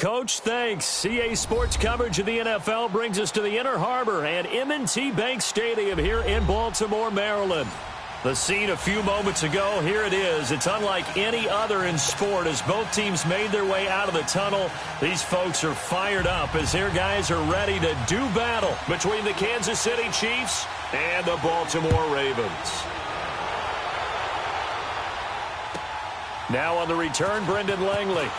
Coach, thanks. CA Sports coverage of the NFL brings us to the Inner Harbor and M&T Bank Stadium here in Baltimore, Maryland. The scene a few moments ago, here it is. It's unlike any other in sport as both teams made their way out of the tunnel. These folks are fired up as their guys are ready to do battle between the Kansas City Chiefs and the Baltimore Ravens. Now on the return, Brendan Langley.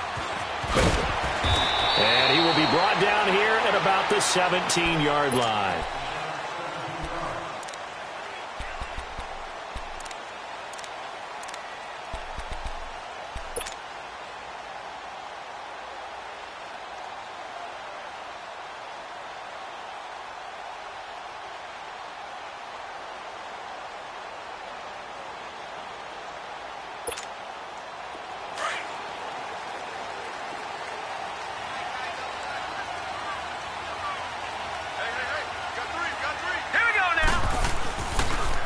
And he will be brought down here at about the 17-yard line.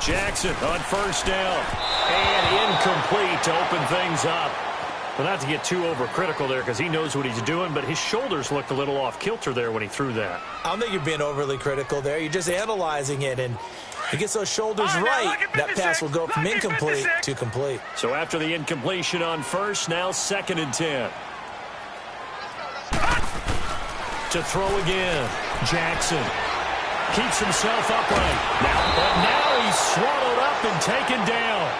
Jackson on first down. And incomplete to open things up. But not to get too overcritical there because he knows what he's doing, but his shoulders looked a little off kilter there when he threw that. I don't think you're being overly critical there. You're just analyzing it, and he gets those shoulders right. That pass will go from incomplete to complete. So after the incompletion on first, now 2nd and 10. To throw again. Jackson keeps himself upright. But now he's swallowed up and taken down.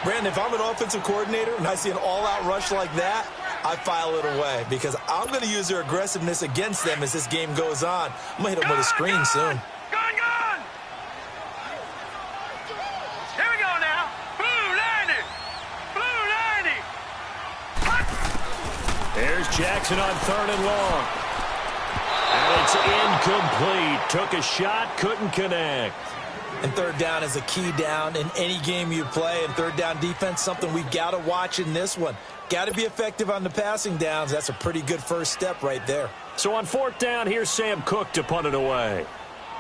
Brandon, if I'm an offensive coordinator and I see an all-out rush like that, I file it away because I'm going to use their aggressiveness against them as this game goes on. I'm going to hit them with a screen soon. Gone! Here we go now. Blue 90. There's Jackson on 3rd and long. And it's incomplete. Took a shot, couldn't connect. And 3rd down is a key down in any game you play. And 3rd down defense, something we've got to watch in this one. Got to be effective on the passing downs. That's a pretty good first step right there. So on 4th down, here's Sam Cook to punt it away.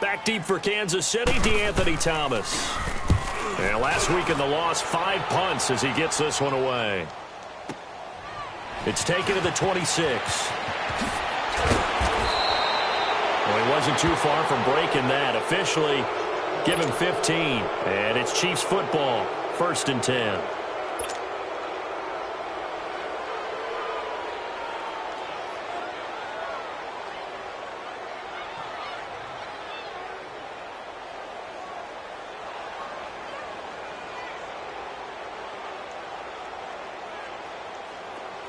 Back deep for Kansas City, DeAnthony Thomas. And last week in the loss, 5 punts as he gets this one away. It's taken to the 26. Well, he wasn't too far from breaking that. Officially, give him 15. And it's Chiefs football, 1st and 10.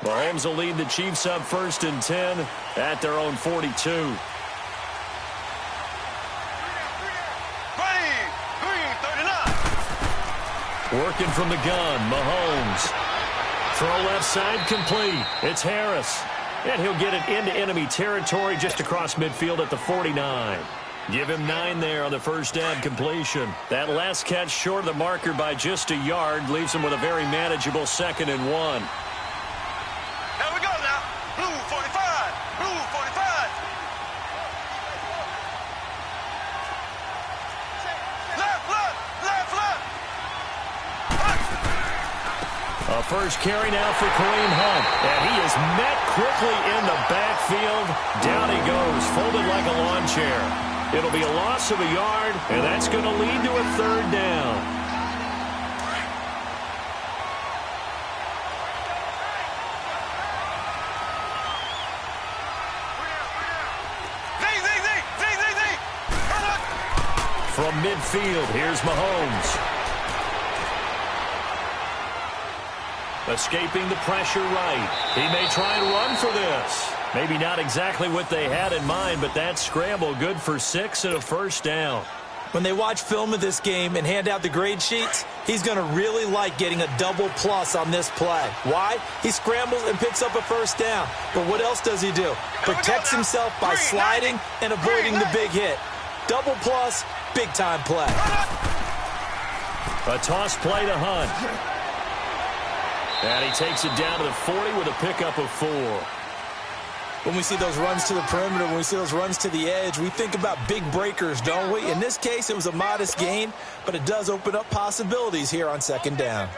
Mahomes will lead the Chiefs up 1st and 10 at their own 42. Working from the gun, Mahomes. Throw left side complete. It's Harris. And he'll get it into enemy territory just across midfield at the 49. Give him 9 there on the 1st down completion. That last catch short of the marker by just a yard leaves him with a very manageable 2nd and 1. Here we go now. Blue 45. Blue 45. Left. A first carry now for Kareem Hunt. And he is met quickly in the backfield. Down he goes, folded like a lawn chair. It'll be a loss of a yard, and that's going to lead to a 3rd down. From midfield, here's Mahomes. Escaping the pressure right. He may try and run for this. Maybe not exactly what they had in mind, but that scramble good for 6 and a 1st down. When they watch film of this game and hand out the grade sheets, he's going to really like getting a double plus on this play. Why? He scrambles and picks up a 1st down. But what else does he do? Protects himself by sliding and avoiding the big hit. Double plus, big-time play. A toss play to Hunt. And he takes it down to the 40 with a pickup of 4. When we see those runs to the perimeter, when we see those runs to the edge, we think about big breakers, don't we? In this case, it was a modest gain, but it does open up possibilities here on 2nd down.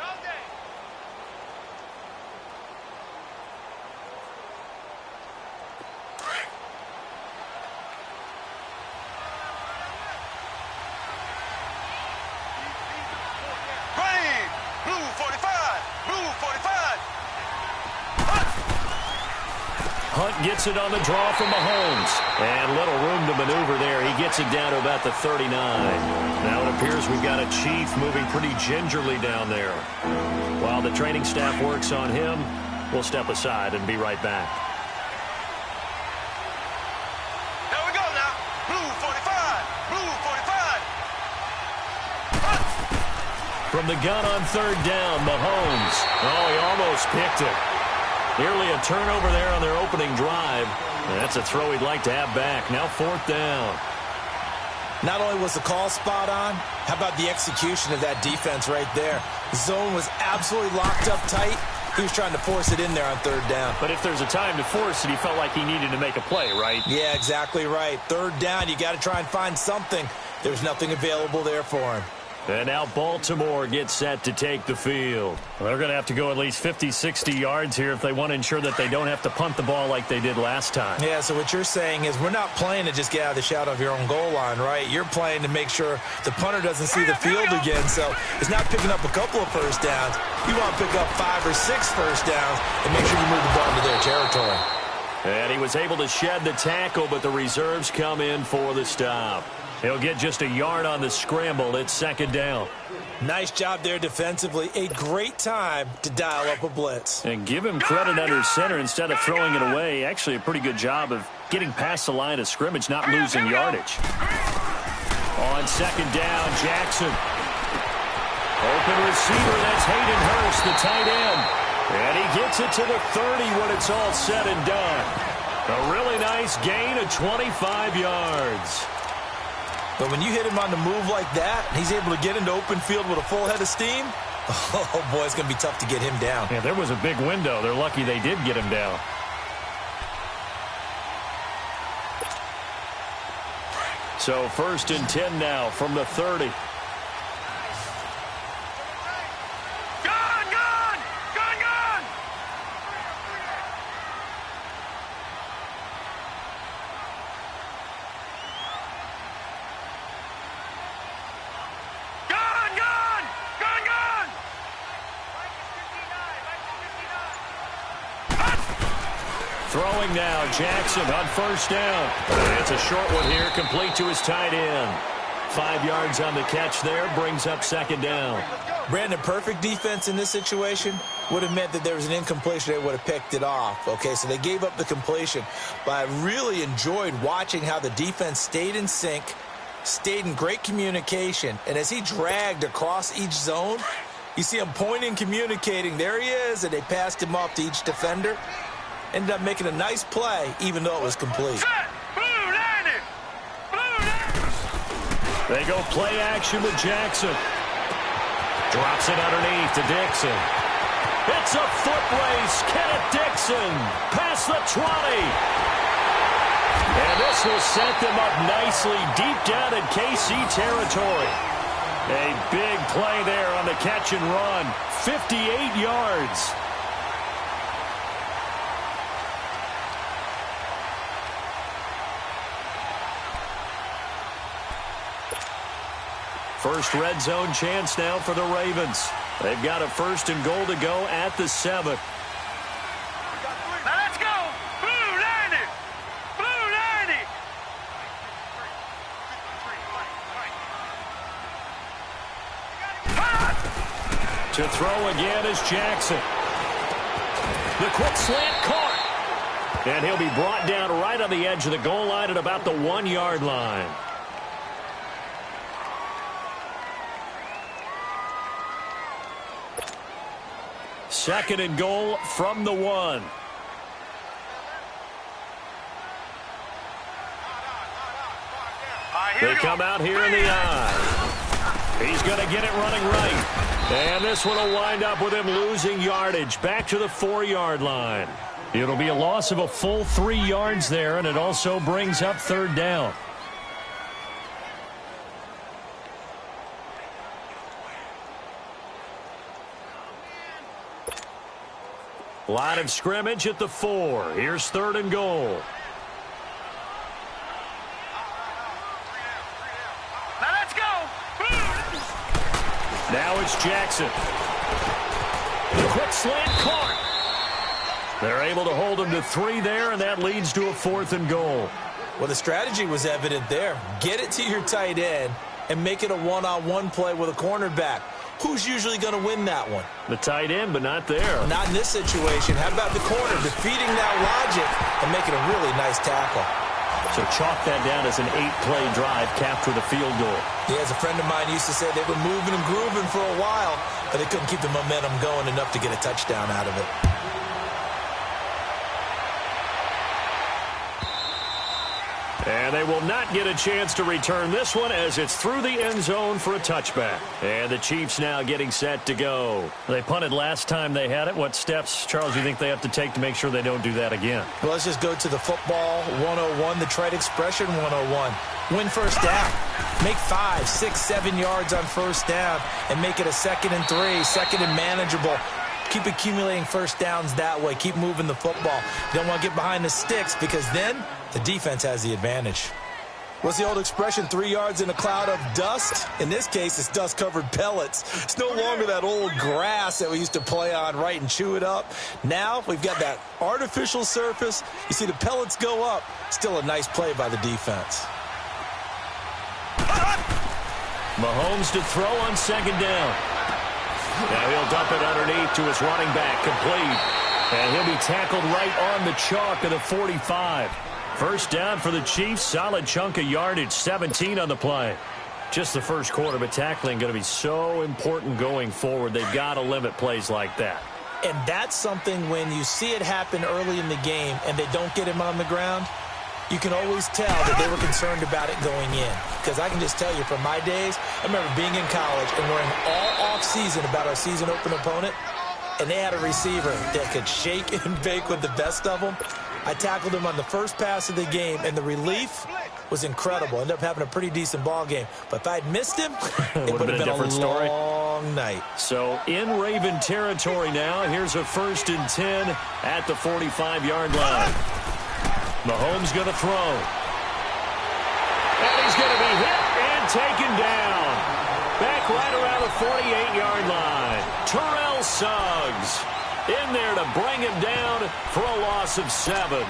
Blue 45. Hunt gets it on the draw from Mahomes. And little room to maneuver there. He gets it down to about the 39. Now it appears we've got a Chief moving pretty gingerly down there. While the training staff works on him, we'll step aside and be right back. Here we go now. Blue 45. Blue 45. From the gun on third down, Mahomes. Oh, he almost picked it. Nearly a turnover there on their opening drive. That's a throw he'd like to have back. Now fourth down. Not only was the call spot on, how about the execution of that defense right there? The zone was absolutely locked up tight. He was trying to force it in there on third down. But if there's a time to force it, he felt like he needed to make a play, right? Yeah, exactly right. Third down, you got to try and find something. There's nothing available there for him. And now Baltimore gets set to take the field. Well, they're going to have to go at least 50, 60 yards here if they want to ensure that they don't have to punt the ball like they did last time. Yeah, so what you're saying is we're not playing to just get out of the shadow of your own goal line, right? You're playing to make sure the punter doesn't see the field again. So it's not picking up a couple of first downs. You want to pick up 5 or 6 first downs and make sure you move the ball into their territory. And he was able to shed the tackle, but the reserves come in for the stop. He'll get just a yard on the scramble. It's second down. Nice job there defensively. A great time to dial up a blitz. And give him credit under center instead of throwing it away. Actually, a pretty good job of getting past the line of scrimmage, not losing yardage. On second down, Jackson. Open receiver, that's Hayden Hurst, the tight end. And he gets it to the 30 when it's all said and done. A really nice gain of 25 yards. But when you hit him on the move like that, he's able to get into open field with a full head of steam, oh, boy, it's going to be tough to get him down. Yeah, there was a big window. They're lucky they did get him down. So first and 10 now from the 30. Throwing now, Jackson on first down. It's a short one here, complete to his tight end. 5 yards on the catch there, brings up second down. Brandon, perfect defense in this situation would have meant that there was an incompletion. They would have picked it off. Okay, so they gave up the completion. But I really enjoyed watching how the defense stayed in sync, stayed in great communication. And as he dragged across each zone, you see him pointing, communicating. There he is, and they passed him off to each defender. Ended up making a nice play, even though it was complete. They go play action with Jackson. Drops it underneath to Dixon. It's a foot race. Kenneth Dixon past the 20. And this will set them up nicely deep down in KC territory. A big play there on the catch and run. 58 yards. First red zone chance now for the Ravens. They've got a first and goal to go at the 7. Now let's go. Blue 90. Blue 90. To throw again is Jackson. The quick slant caught. And he'll be brought down right on the edge of the goal line at about the 1-yard line. Second and goal from the 1. They come out here in the eye. He's going to get it running right. And this one will wind up with him losing yardage back to the 4-yard line. It'll be a loss of a full 3 yards there, and it also brings up third down. Line of scrimmage at the 4. Here's third and goal. Now let's go. Now it's Jackson. The quick slant caught. They're able to hold him to 3 there, and that leads to a 4th and goal. Well, the strategy was evident there. Get it to your tight end and make it a one-on-one play with a cornerback. Who's usually going to win that one? The tight end, but not there. Not in this situation. How about the corner defeating that logic and making a really nice tackle? So chalk that down as an 8-play drive capped with a field goal. Yeah, as a friend of mine used to say, they were moving and grooving for a while, but they couldn't keep the momentum going enough to get a touchdown out of it. And they will not get a chance to return this one as it's through the end zone for a touchback. And the Chiefs now getting set to go. They punted last time they had it. What steps, Charles, do you think they have to take to make sure they don't do that again? Well, let's just go to the football 101, the trade expression 101. Win first down. Make 5, 6, 7 yards on first down and make it a 2nd and 3, 2nd and manageable. Keep accumulating first downs that way. Keep moving the football. You don't want to get behind the sticks because then the defense has the advantage. What's the old expression, 3 yards in a cloud of dust? In this case, it's dust-covered pellets. It's no longer that old grass that we used to play on, right, and chew it up. Now we've got that artificial surface. You see the pellets go up. Still a nice play by the defense. Mahomes to throw on 2nd down. Now he'll dump it underneath to his running back, complete. And he'll be tackled right on the chalk of the 45. First down for the Chiefs. Solid chunk of yardage, 17 on the play. Just the first quarter, but tackling going to be so important going forward. They've got to limit plays like that. And that's something when you see it happen early in the game and they don't get him on the ground, you can always tell that they were concerned about it going in. Because I can just tell you from my days, I remember being in college and worrying all off-season about our season open opponent, and they had a receiver that could shake and bake with the best of them. I tackled him on the first pass of the game, and the relief was incredible. Ended up having a pretty decent ball game. But if I'd missed him, it would have been a story. Long night. So in Raven territory now, here's a 1st and 10 at the 45-yard line. Mahomes going to throw. And he's going to be hit and taken down. Back right around the 48-yard line. Terrell Suggs in there to bring him down for a loss of 7.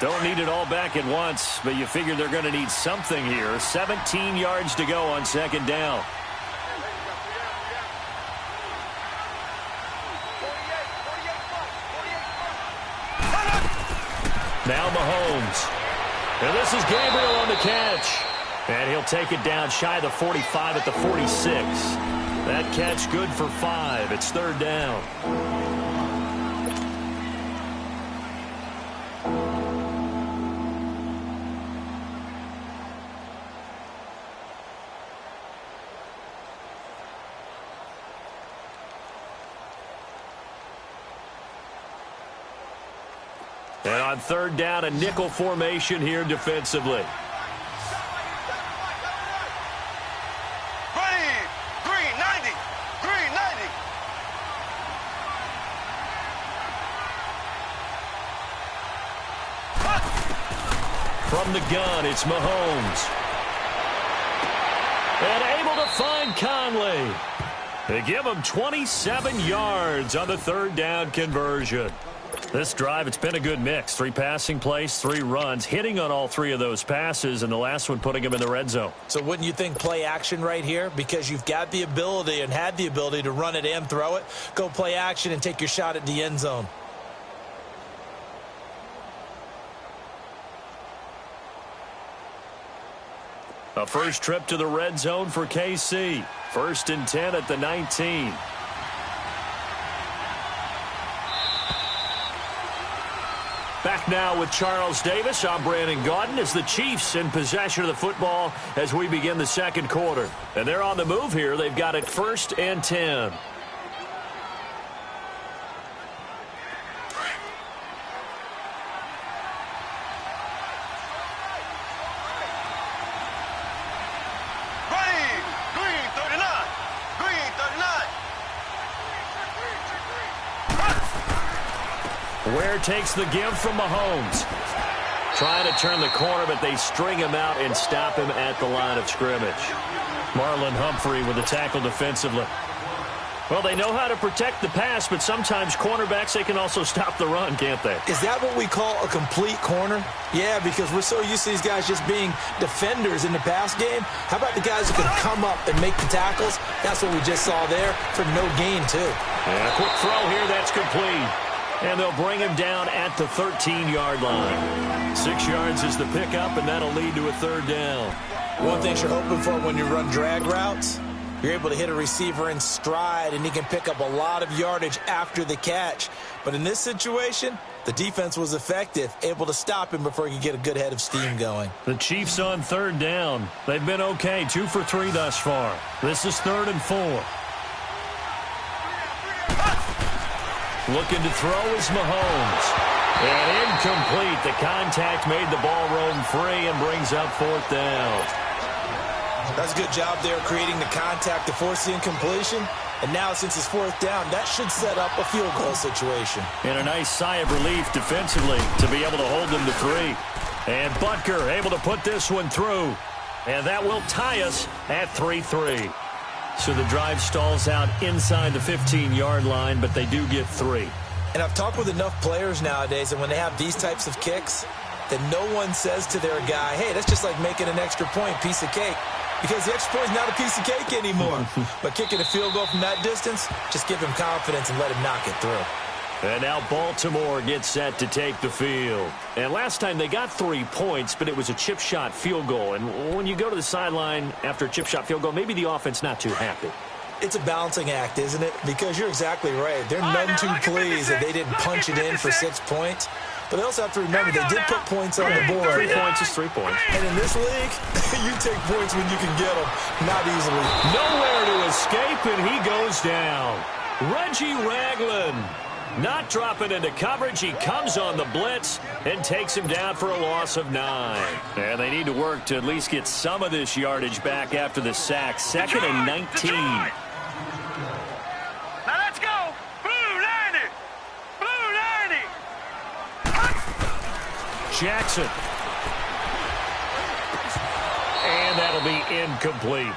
Don't need it all back at once, but you figure they're going to need something here. 17 yards to go on 2nd down. Now Mahomes. And this is Gabriel on the catch. And he'll take it down shy of the 45 at the 46. That catch good for 5. It's 3rd down. And on 3rd down, a nickel formation here defensively. Ready, green 90, green 90. From the gun, it's Mahomes. And able to find Conley. They give him 27 yards on the 3rd down conversion. This drive, it's been a good mix. 3 passing plays, 3 runs, hitting on all 3 of those passes, and the last one putting him in the red zone. So wouldn't you think play action right here? Because you've got the ability and had the ability to run it and throw it. Go play action and take your shot at the end zone. A first trip to the red zone for KC. 1st and 10 at the 19. Back now with Charles Davis. I'm Brandon Gaudin as the Chiefs in possession of the football as we begin the 2nd quarter. And they're on the move here. They've got it 1st and 10. Ware takes the give from Mahomes. Trying to turn the corner, but they string him out and stop him at the line of scrimmage. Marlon Humphrey with the tackle defensively. Well, they know how to protect the pass, but sometimes cornerbacks, they can also stop the run, can't they? Is that what we call a complete corner? Yeah, because we're so used to these guys just being defenders in the pass game. How about the guys who can come up and make the tackles? That's what we just saw there for no gain, too. And a quick throw here, that's complete. And they'll bring him down at the 13-yard line. 6 yards is the pickup, and that'll lead to a third down. One thing you're hoping for when you run drag routes, you're able to hit a receiver in stride, and he can pick up a lot of yardage after the catch. But in this situation, the defense was effective, able to stop him before he could get a good head of steam going. The Chiefs on third down. They've been okay, 2 for 3 thus far. This is 3rd and 4. Looking to throw is Mahomes. And incomplete. The contact made the ball roam free and brings up 4th down. That's a good job there creating the contact to force the incompletion. And now since it's 4th down, that should set up a field goal situation. And a nice sigh of relief defensively to be able to hold them to 3. And Butker able to put this one through. And that will tie us at 3-3. So the drive stalls out inside the 15-yard line, but they do get 3. And I've talked with enough players nowadays, and when they have these types of kicks, that no one says to their guy, hey, that's just like making an extra point, piece of cake. Because the extra point is not a piece of cake anymore. But kicking a field goal from that distance, just give him confidence and let him knock it through. And now Baltimore gets set to take the field. And last time they got 3 points, but it was a chip shot field goal. And when you go to the sideline after a chip shot field goal, maybe the offense not too happy. It's a balancing act, isn't it? Because you're exactly right. They're none too pleased that they didn't punch it in for 6 points. But they also have to remember they did put points on the board. 3 points is 3 points. And in this league, you take points when you can get them, not easily. Nowhere to escape, and he goes down. Reggie Ragland not dropping into coverage. He comes on the blitz and takes him down for a loss of 9. And they need to work to at least get some of this yardage back after the sack. 2nd and 19. Now let's go. Blue 90. Blue 90. Jackson. And that'll be incomplete.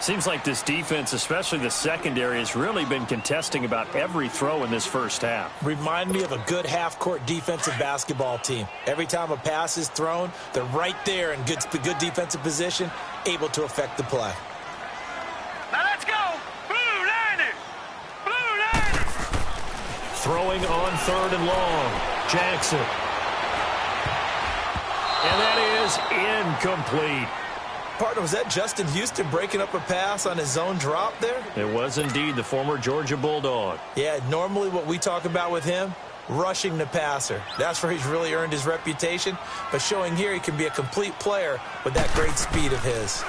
Seems like this defense, especially the secondary, has really been contesting about every throw in this first half. Remind me of a good half-court defensive basketball team. Every time a pass is thrown, they're right there in good defensive position, able to affect the play. Now let's go. Blue 90. Blue 90. Throwing on 3rd and long. Jackson. And that is incomplete. Partner, was that Justin Houston breaking up a pass on his zone drop there? It was indeed the former Georgia Bulldog. Yeah, normally what we talk about with him, rushing the passer. That's where he's really earned his reputation. But showing here he can be a complete player with that great speed of his.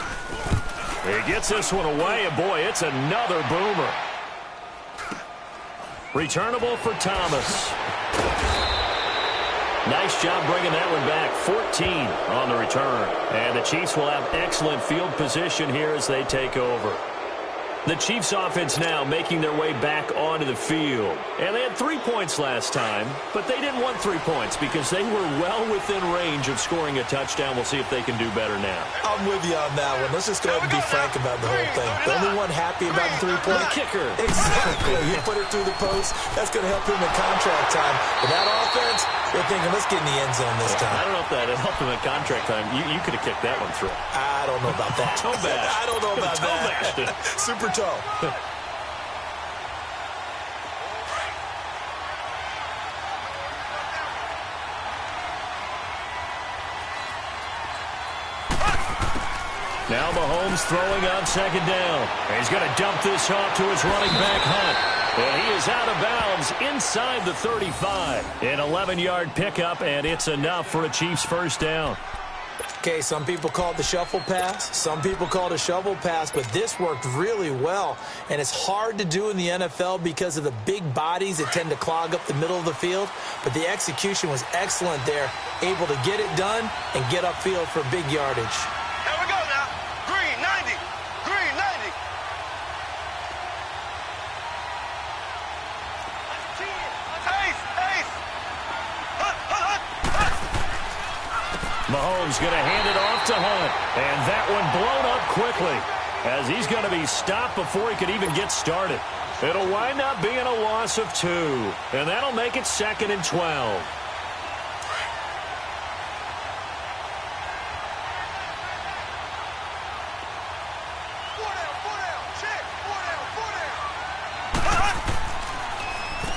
He gets this one away, and boy, it's another boomer. Returnable for Thomas. Nice job bringing that one back. 14 on the return. And the Chiefs will have excellent field position here as they take over. The Chiefs offense now making their way back onto the field. And they had 3 points last time, but they didn't want 3 points because they were well within range of scoring a touchdown. We'll see if they can do better now. I'm with you on that one. Let's just go ahead and be frank about the whole thing. The only one happy about the 3-point kicker. Exactly. You put it through the post. That's going to help him in contract time. But that offense, they're thinking, let's get in the end zone this time. I don't know if that helped him at contract time. You could have kicked that one through. I don't know about that. Toe bash. I don't know about Toe bashed it. that. Super toe. Now Mahomes throwing on 2nd down. He's going to dump this off to his running back, Hunt. And he is out of bounds inside the 35. An 11-yard pickup, and it's enough for a Chiefs first down. Okay, some people call it the shuffle pass. Some people call it a shovel pass, but this worked really well. And it's hard to do in the NFL because of the big bodies that tend to clog up the middle of the field. But the execution was excellent there, able to get it done and get upfield for big yardage. Here we go now. Green 90. Green 90. Ace, ace. Mahomes going to hand it off to Hunt. And that one blown up quickly as he's going to be stopped before he could even get started. It'll wind up being a loss of 2. And that'll make it 2nd and 12.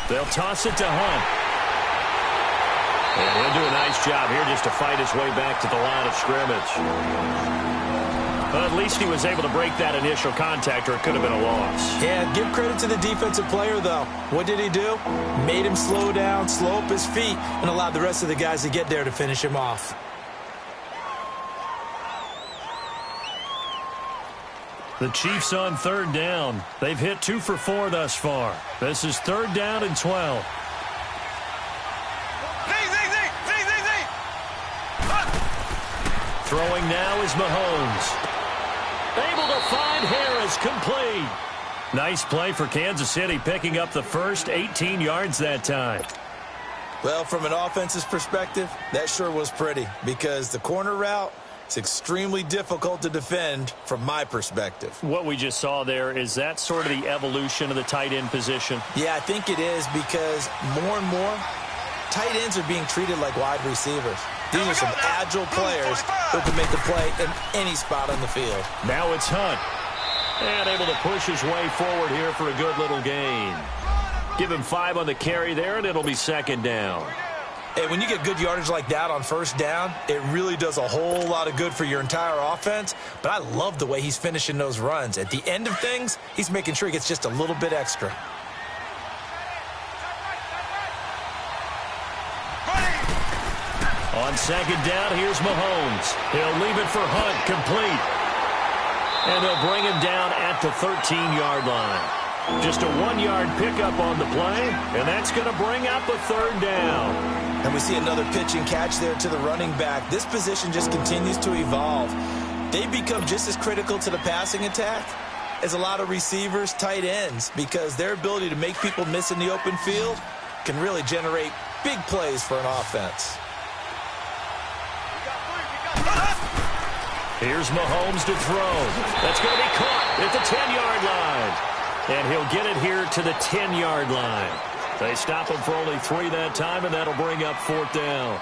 They'll toss it to Hunt. And he'll do a nice job here just to fight his way back to the line of scrimmage. But at least he was able to break that initial contact, or it could have been a loss. Yeah, give credit to the defensive player, though. What did he do? Made him slow down, slow up his feet, and allowed the rest of the guys to get there to finish him off. The Chiefs on 3rd down. They've hit 2 for 4 thus far. This is 3rd down and 12. Throwing now is Mahomes. Able to find Harris, complete. Nice play for Kansas City, picking up the first 18 yards that time. Well, from an offense's perspective, that sure was pretty, because the corner route, it's extremely difficult to defend from my perspective. What we just saw there, is that sort of the evolution of the tight end position? Yeah, I think it is, because more and more, tight ends are being treated like wide receivers. These are some agile players who can make a play in any spot on the field. Now it's Hunt. And able to push his way forward here for a good little gain. Give him 5 on the carry there, and it'll be 2nd down. Hey, when you get good yardage like that on 1st down, it really does a whole lot of good for your entire offense. But I love the way he's finishing those runs. At the end of things, he's making sure he gets just a little bit extra. On 2nd down, here's Mahomes. He'll leave it for Hunt, complete. And they'll bring him down at the 13-yard line. Just a 1-yard pickup on the play, and that's going to bring up a 3rd down. And we see another pitch and catch there to the running back. This position just continues to evolve. They become just as critical to the passing attack as a lot of receivers, tight ends, because their ability to make people miss in the open field can really generate big plays for an offense. Here's Mahomes to throw. That's going to be caught at the 10-yard line. And he'll get it here to the 10-yard line. They stop him for only 3 that time, and that'll bring up 4th down.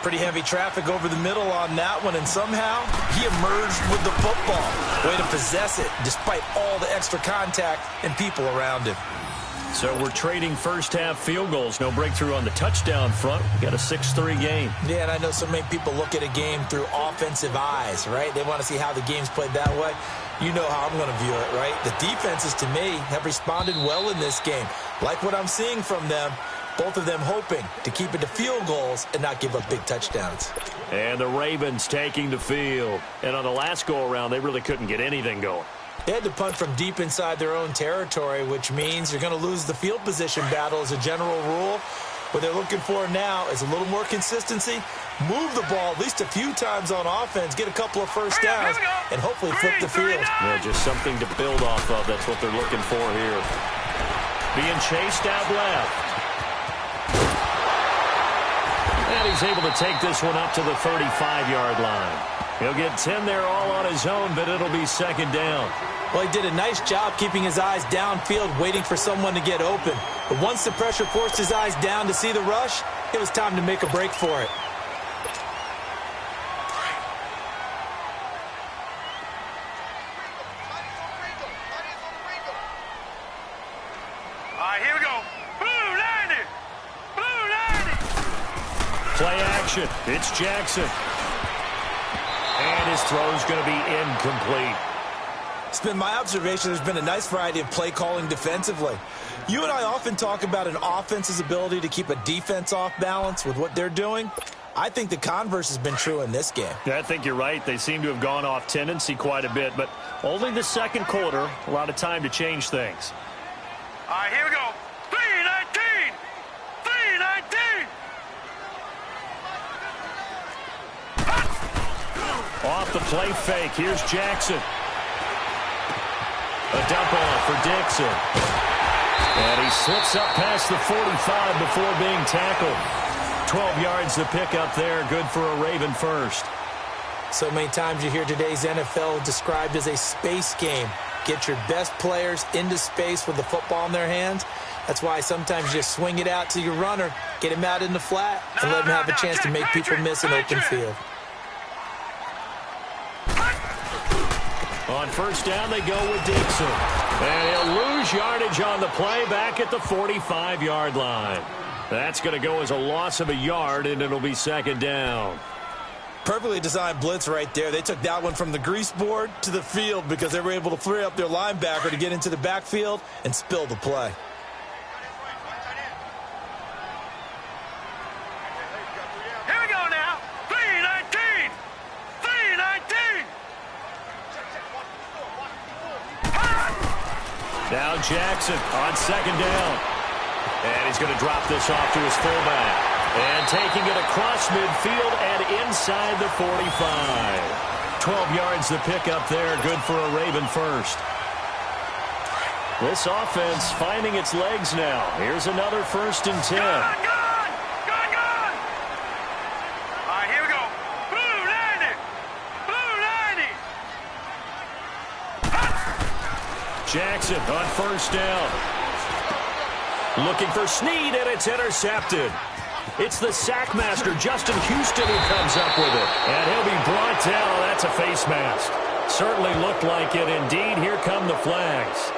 Pretty heavy traffic over the middle on that one, and somehow he emerged with the football. Way to possess it, despite all the extra contact and people around him. So we're trading first-half field goals. No breakthrough on the touchdown front. We got a 6-3 game. Yeah, and I know so many people look at a game through offensive eyes, right? They want to see how the game's played that way. You know how I'm going to view it, right? The defenses, to me, have responded well in this game. Like what I'm seeing from them, both of them hoping to keep it to field goals and not give up big touchdowns. And the Ravens taking the field. And on the last go-around, they really couldn't get anything going. They had to punt from deep inside their own territory, which means you're going to lose the field position battle as a general rule. What they're looking for now is a little more consistency, move the ball at least a few times on offense, get a couple of first downs, and hopefully flip the field. Yeah, just something to build off of. That's what they're looking for here. Being chased out left. And he's able to take this one up to the 35-yard line. He'll get 10 there all on his own, but it'll be 2nd down. Well, he did a nice job keeping his eyes downfield, waiting for someone to get open. But once the pressure forced his eyes down to see the rush, it was time to make a break for it. All right, here we go. Blue 90. Blue 90. Play action. It's Jackson. And his throw's going to be incomplete. It's been my observation there's been a nice variety of play calling defensively. You and I often talk about an offense's ability to keep a defense off balance with what they're doing. I think the converse has been true in this game. Yeah, I think you're right. They seem to have gone off tendency quite a bit, but only the 2nd quarter, a lot of time to change things. All right, here we go. 319. 319. Off the play fake. Here's Jackson. A dump off for Dixon. And he slips up past the 45 before being tackled. 12 yards to pick up there. Good for a Raven first. So many times you hear today's NFL described as a space game. Get your best players into space with the football in their hands. That's why sometimes you just swing it out to your runner, get him out in the flat, and let him have a chance to make people miss an open field. On first down, they go with Dixon. And he'll lose yardage on the play back at the 45-yard line. That's going to go as a loss of a yard, and it'll be second down. Perfectly designed blitz right there. They took that one from the grease board to the field because they were able to free up their linebacker to get into the backfield and spill the play. Here we go now. 3-19. 3-19. Now Jackson on second down. And he's going to drop this off to his fullback. And taking it across midfield and inside the 45. 12 yards to pick up there. Good for a Raven first. This offense finding its legs now. Here's another 1st and 10. Good! All right, here we go. Blue 90. Blue 90. Jackson on first down. Looking for Snead, and it's intercepted. It's the sackmaster, Justin Houston, who comes up with it. And he'll be brought down. That's a face mask. Certainly looked like it. Indeed, here come the flags.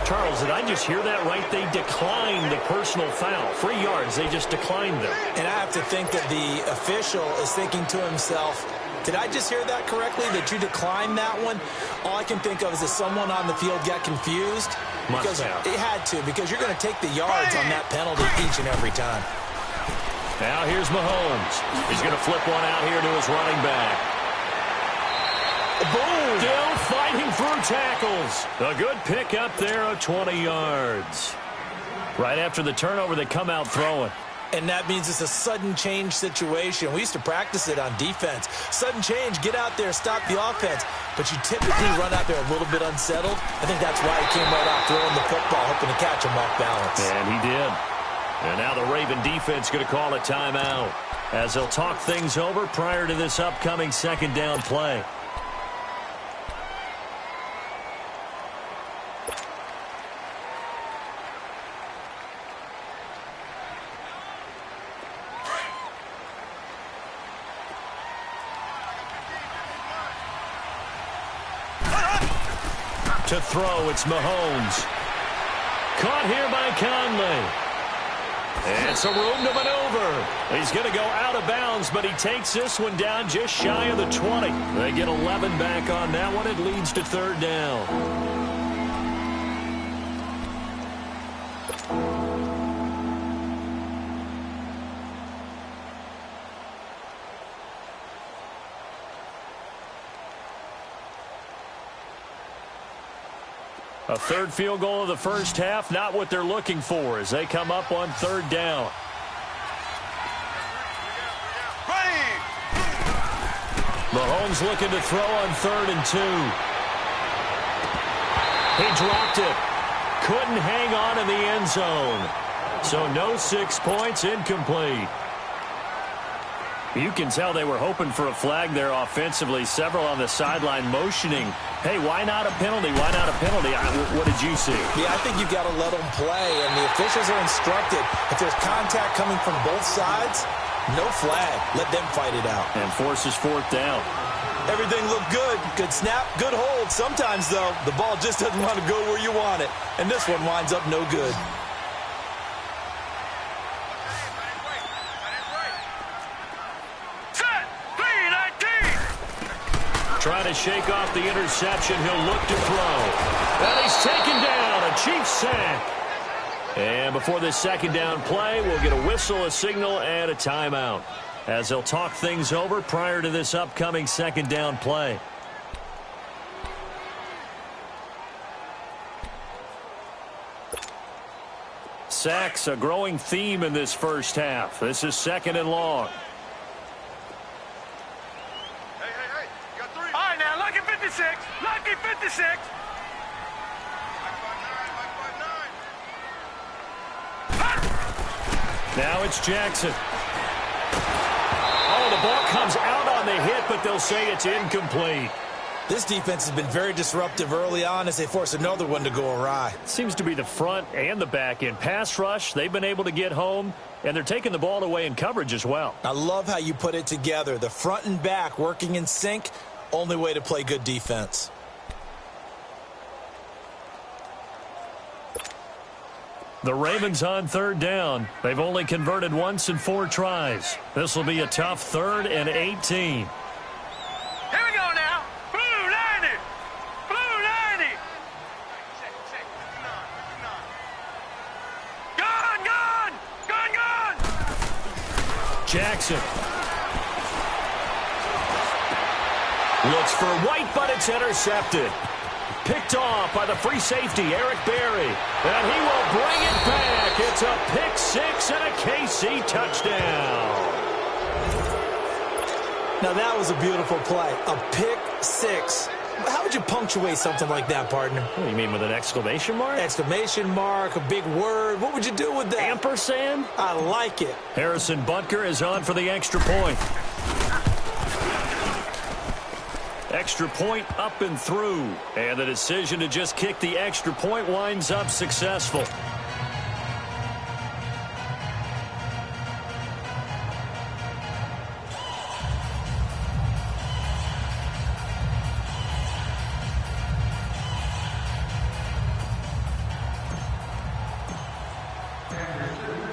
Charles, did I just hear that right? They declined the personal foul. 3 yards, they just declined them. And I have to think that the official is thinking to himself, did I just hear that correctly, that you declined that one? All I can think of is that someone on the field got confused. Because it had to, because you're going to take the yards on that penalty each and every time. Now here's Mahomes. He's going to flip one out here to his running back. Boom! Still fighting through tackles. A good pick up there of 20 yards. Right after the turnover, they come out throwing. And that means it's a sudden change situation. We used to practice it on defense. Sudden change, get out there, stop the offense. But you typically run out there a little bit unsettled. I think that's why he came right out throwing the football, hoping to catch him off balance. And he did. And now the Raven defense going to call a timeout as they'll talk things over prior to this upcoming second down play. To throw, it's Mahomes. Caught here by Conley. And some room to maneuver. He's going to go out of bounds, but he takes this one down just shy of the 20. They get 11 back on that one. It leads to third down. A third field goal of the first half, not what they're looking for as they come up on third down. Mahomes looking to throw on 3rd and 2. He dropped it. Couldn't hang on in the end zone. So no 6 points, incomplete. You can tell they were hoping for a flag there offensively. Several on the sideline motioning. Hey, why not a penalty? Why not a penalty? What did you see? Yeah, I think you've got to let them play, and the officials are instructed. If there's contact coming from both sides, no flag. Let them fight it out. And forces 4th down. Everything looked good. Good snap, good hold. Sometimes, though, the ball just doesn't want to go where you want it. And this one winds up no good. Trying to shake off the interception. He'll look to throw. And he's taken down. A Chiefs sack. And before this second down play, we'll get a whistle, a signal, and a timeout as they'll talk things over prior to this upcoming second down play. Sacks, a growing theme in this first half. This is 2nd and long. Lucky 56. Lucky 56. Now it's Jackson. the ball comes out on the hit, but they'll say it's incomplete. This defense has been very disruptive early on as they force another one to go awry. Seems to be the front and the back end. Pass rush, they've been able to get home, and they're taking the ball away in coverage as well. I love how you put it together. The front and back working in sync, only way to play good defense. The Ravens on third down. They've only converted once in 4 tries. This will be a tough 3rd and 18. Here we go now. Blue 90. Blue 90. Gone, gone. Gone, gone. Jackson. Looks for White, but it's intercepted. Picked off by the free safety, Eric Berry. And he will bring it back. It's a pick 6 and a KC touchdown. Now that was a beautiful play. A pick 6. How would you punctuate something like that, partner? What do you mean, with an exclamation mark? Exclamation mark, a big word. What would you do with that? Ampersand? I like it. Harrison Butker is on for the extra point. Extra point up and through. And the decision to just kick the extra point winds up successful.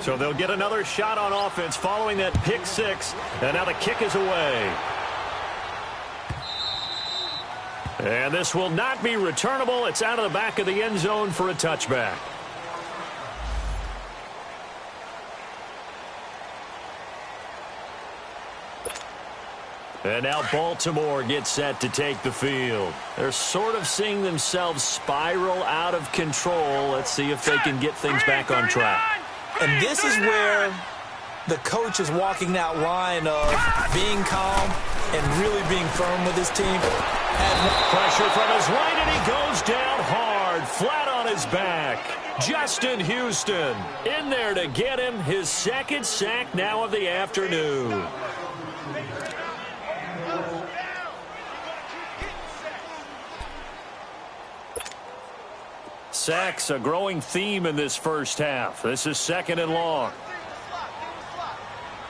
So they'll get another shot on offense following that pick 6. And now the kick is away. And this will not be returnable. It's out of the back of the end zone for a touchback. And now Baltimore gets set to take the field. They're sort of seeing themselves spiral out of control. Let's see if they can get things back on track. And this is where the coach is walking that line of being calm and really being firm with his team. Pressure from his right, and he goes down hard, flat on his back. Justin Houston in there to get him his 2nd sack now of the afternoon. Sacks, a growing theme in this first half. This is 2nd and long.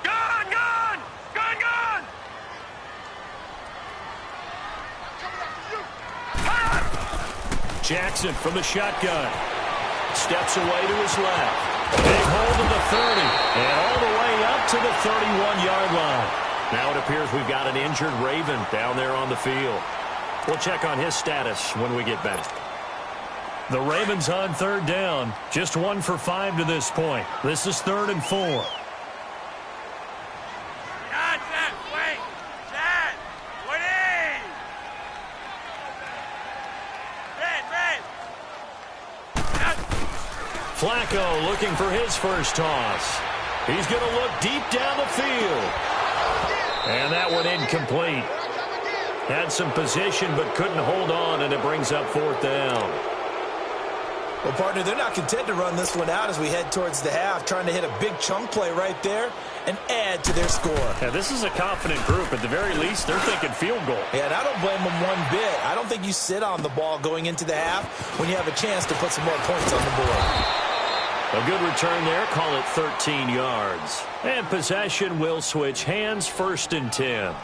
Gone, gone. Gone, gone. Jackson from the shotgun. Steps away to his left. Big hold of the 30. And all the way up to the 31-yard line. Now it appears we've got an injured Raven down there on the field. We'll check on his status when we get back. The Ravens on third down. Just 1 for 5 to this point. This is 3rd and 4. Wait. Chad. Wait. Red. Flacco looking for his first toss. He's going to look deep down the field. And that one incomplete. Had some position but couldn't hold on, and it brings up 4th down. Well, partner, they're not content to run this one out as we head towards the half, trying to hit a big chunk play right there and add to their score. Yeah, this is a confident group. At the very least, they're thinking field goal. Yeah, and I don't blame them one bit. I don't think you sit on the ball going into the half when you have a chance to put some more points on the board. A good return there. Call it 13 yards. And possession will switch hands. 1st and 10.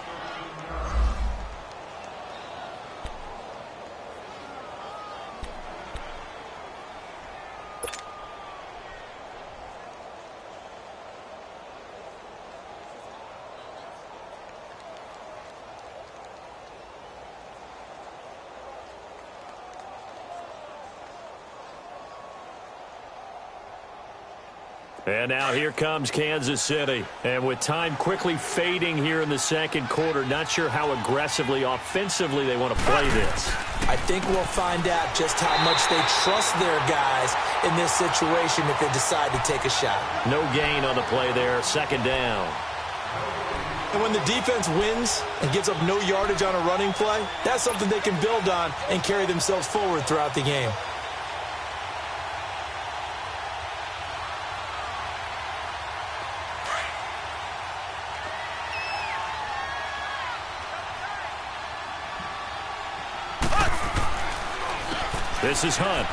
And now here comes Kansas City. And with time quickly fading here in the 2nd quarter, not sure how aggressively, offensively they want to play this. I think we'll find out just how much they trust their guys in this situation if they decide to take a shot. No gain on the play there. 2nd down. And when the defense wins and gives up no yardage on a running play, that's something they can build on and carry themselves forward throughout the game. This is Hunt.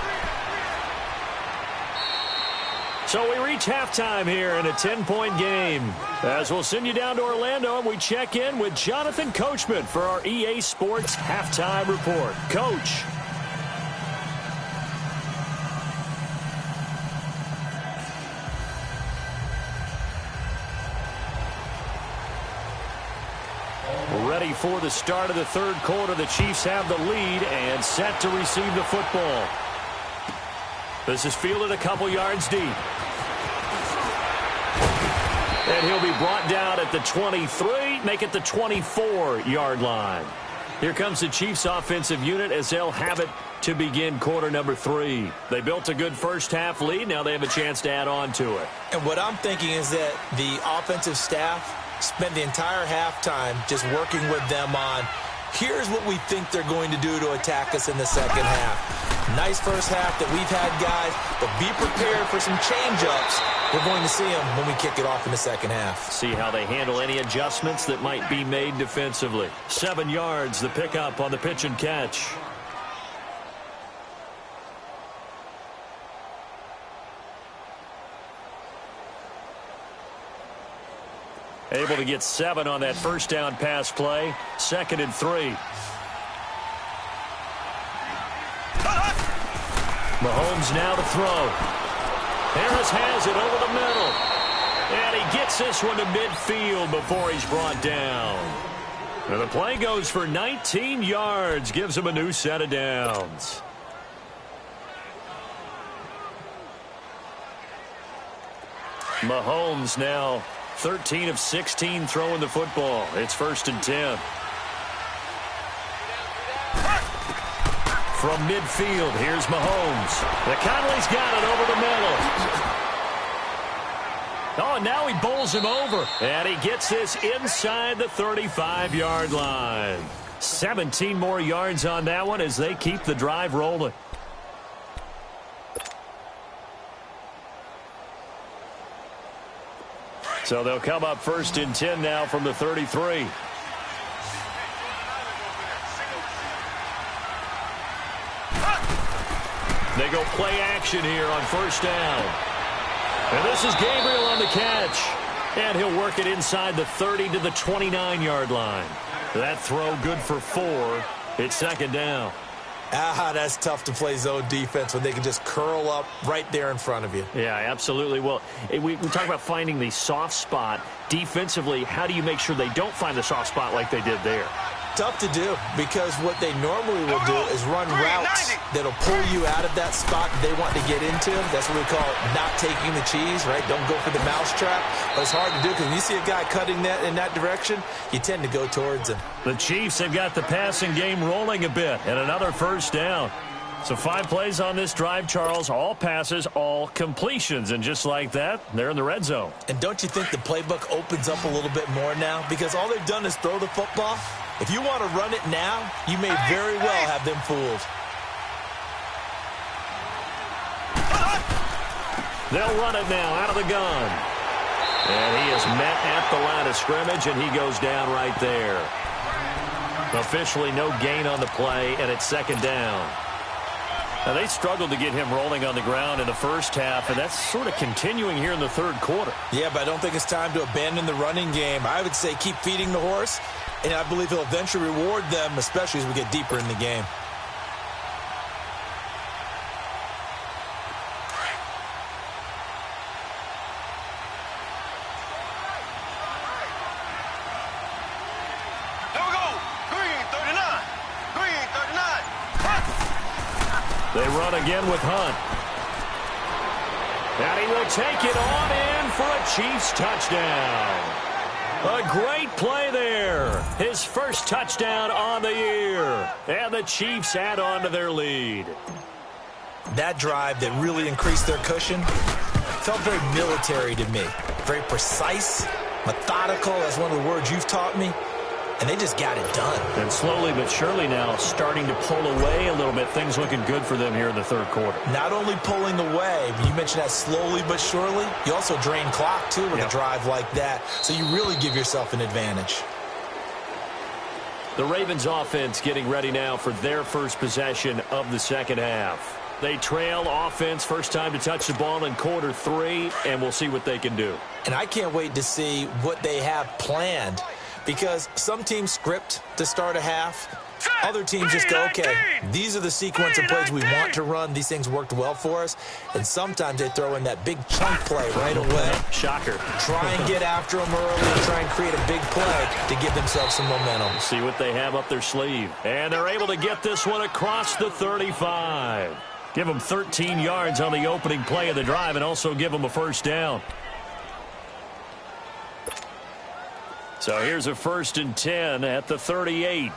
So we reach halftime here in a 10-point game. As we'll send you down to Orlando, and we check in with Jonathan Coachman for our EA Sports Halftime Report. Coach. Ready for the start of the third quarter. The Chiefs have the lead and set to receive the football. This is fielded a couple yards deep. And he'll be brought down at the 23, make it the 24-yard line. Here comes the Chiefs offensive unit as they'll have it to begin quarter number 3. They built a good first-half lead. Now they have a chance to add on to it. And what I'm thinking is that the offensive staff spent the entire halftime just working with them on, here's what we think they're going to do to attack us in the second half. Nice first half that we've had, guys, but be prepared for some change-ups. We're going to see them when we kick it off in the second half. See how they handle any adjustments that might be made defensively. 7 yards, the pickup on the pitch and catch. Able to get 7 on that first down pass play. 2nd and 3. Mahomes now to throw. Harris has it over the middle. And he gets this one to midfield before he's brought down. And the play goes for 19 yards. Gives him a new set of downs. Mahomes now 13 of 16 throwing the football. It's 1st and 10. From midfield, here's Mahomes. McConnelly's got it over the middle. Oh, and now he bowls him over. And he gets this inside the 35-yard line. 17 more yards on that one as they keep the drive rolling. So they'll come up 1st and 10 now from the 33. They go play action here on 1st down. And this is Gabriel on the catch. And he'll work it inside the 30 to the 29-yard line. That throw good for 4. It's 2nd down. That's tough to play zone defense when they can just curl up right there in front of you. Yeah, absolutely. Well, we talk about finding the soft spot. Defensively, how do you make sure they don't find the soft spot like they did there? Tough to do, because what they normally will do is run routes that'll pull you out of that spot they want to get into. That's what we call not taking the cheese, right? Don't go for the mousetrap. But it's hard to do because when you see a guy cutting that in that direction, you tend to go towards him. The Chiefs have got the passing game rolling a bit, and another 1st down. So 5 plays on this drive, Charles. All passes, all completions. And just like that, they're in the red zone. And don't you think the playbook opens up a little bit more now? Because all they've done is throw the football. If you want to run it now, you may very well have them fooled. They'll run it now out of the gun. And he is met at the line of scrimmage, and he goes down right there. Officially no gain on the play, and it's 2nd down. Now, they struggled to get him rolling on the ground in the first half, and that's sort of continuing here in the third quarter. Yeah, but I don't think it's time to abandon the running game. I would say keep feeding the horse, and I believe he'll eventually reward them, especially as we get deeper in the game. They run again with Hunt. And he will take it on in for a Chiefs touchdown. A great play there. His first touchdown on the year. And the Chiefs add on to their lead. That drive that really increased their cushion felt very military to me. Very precise, methodical. That's one of the words you've taught me. And they just got it done. And slowly but surely now starting to pull away a little bit. Things looking good for them here in the third quarter. Not only pulling away, but you mentioned that slowly but surely. You also drain clock, too, with a drive like that. So you really give yourself an advantage. The Ravens offense getting ready now for their first possession of the second half. They trail offense, first time to touch the ball in quarter 3, and we'll see what they can do. And I can't wait to see what they have planned, because some teams script to start a half. Other teams just go, okay, these are the sequence of plays we want to run. These things worked well for us. And sometimes they throw in that big chunk play right away. Shocker. Try and get after them early and try and create a big play to give themselves some momentum. See what they have up their sleeve. And they're able to get this one across the 35. Give them 13 yards on the opening play of the drive and also give them a first down. So here's a 1st and 10 at the 38.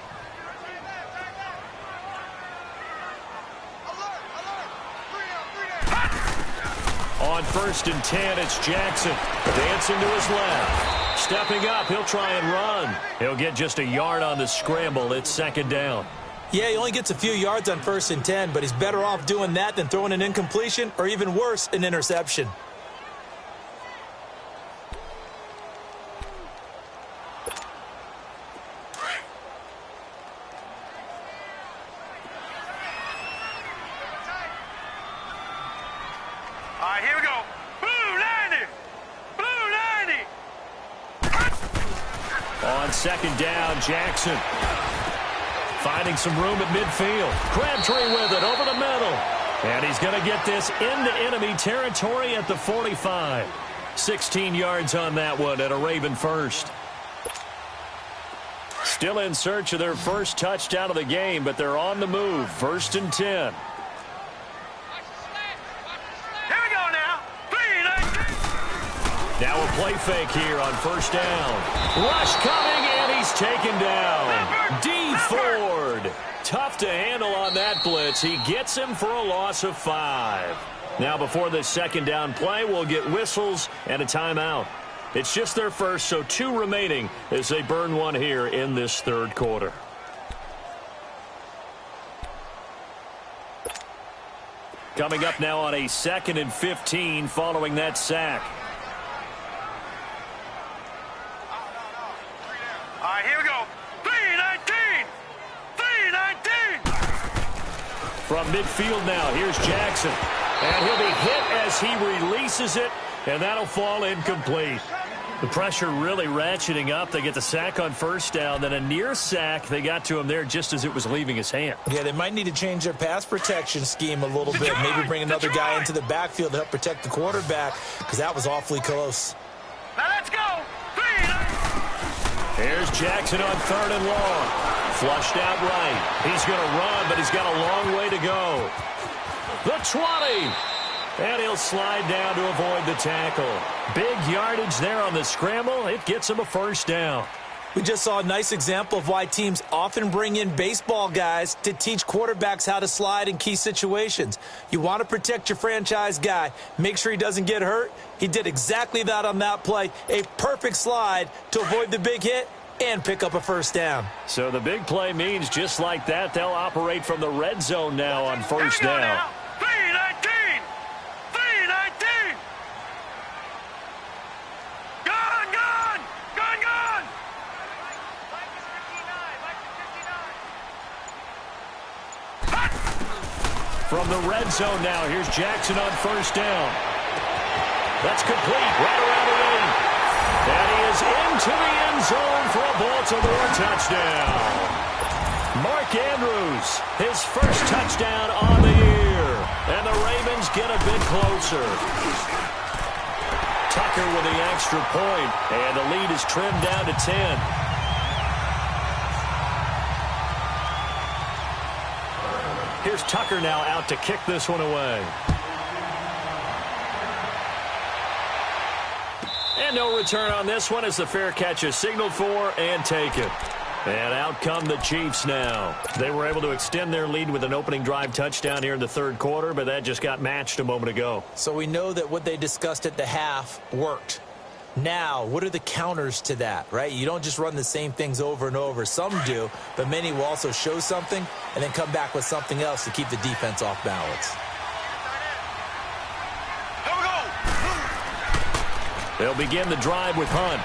On 1st and 10, it's Jackson. Dancing to his left. Stepping up, he'll try and run. He'll get just a yard on the scramble. It's 2nd down. Yeah, he only gets a few yards on 1st and 10, but he's better off doing that than throwing an incompletion or even worse, an interception. All right, here we go. Blue 90. Blue 90. On 2nd down, Jackson. Finding some room at midfield. Crabtree with it over the middle. And he's going to get this into enemy territory at the 45. 16 yards on that one at a Raven first. Still in search of their first touchdown of the game, but they're on the move. 1st and 10. Now a play fake here on 1st down. Rush coming, and he's taken down. D. Ford. Tough to handle on that blitz. He gets him for a loss of 5. Now before this 2nd down play, we'll get whistles and a timeout. It's just their first, so 2 remaining as they burn one here in this 3rd quarter. Coming up now on a 2nd and 15 following that sack. All right, here we go. 319. 319. From midfield now, here's Jackson. And he'll be hit as he releases it, and that'll fall incomplete. The pressure really ratcheting up. They get the sack on 1st down, then a near sack. They got to him there just as it was leaving his hand. Yeah, they might need to change their pass protection scheme a little bit. Maybe bring another guy into the backfield to help protect the quarterback, because that was awfully close. Now let's go. 319. Here's Jackson on 3rd and long. Flushed out right. He's going to run, but he's got a long way to go. The 20. And he'll slide down to avoid the tackle. Big yardage there on the scramble. It gets him a 1st down. We just saw a nice example of why teams often bring in baseball guys to teach quarterbacks how to slide in key situations. You want to protect your franchise guy. Make sure he doesn't get hurt. He did exactly that on that play. A perfect slide to avoid the big hit and pick up a 1st down. So the big play means just like that, they'll operate from the red zone now on 1st down. Now. 319. 319. Gone, gone. Gone, gone. From the red zone now, here's Jackson on 1st down. That's complete right around the 8. And he is into the end zone for a Baltimore touchdown. Mark Andrews, his first touchdown on the year. And the Ravens get a bit closer. Tucker with the extra point, and the lead is trimmed down to 10. Here's Tucker now out to kick this one away. And no return on this one as the fair catch is signaled for and taken. And out come the Chiefs now. They were able to extend their lead with an opening drive touchdown here in the 3rd quarter, but that just got matched a moment ago. So we know that what they discussed at the half worked. Now, what are the counters to that, right? You don't just run the same things over and over. Some do, but many will also show something and then come back with something else to keep the defense off balance. They'll begin the drive with Hunt.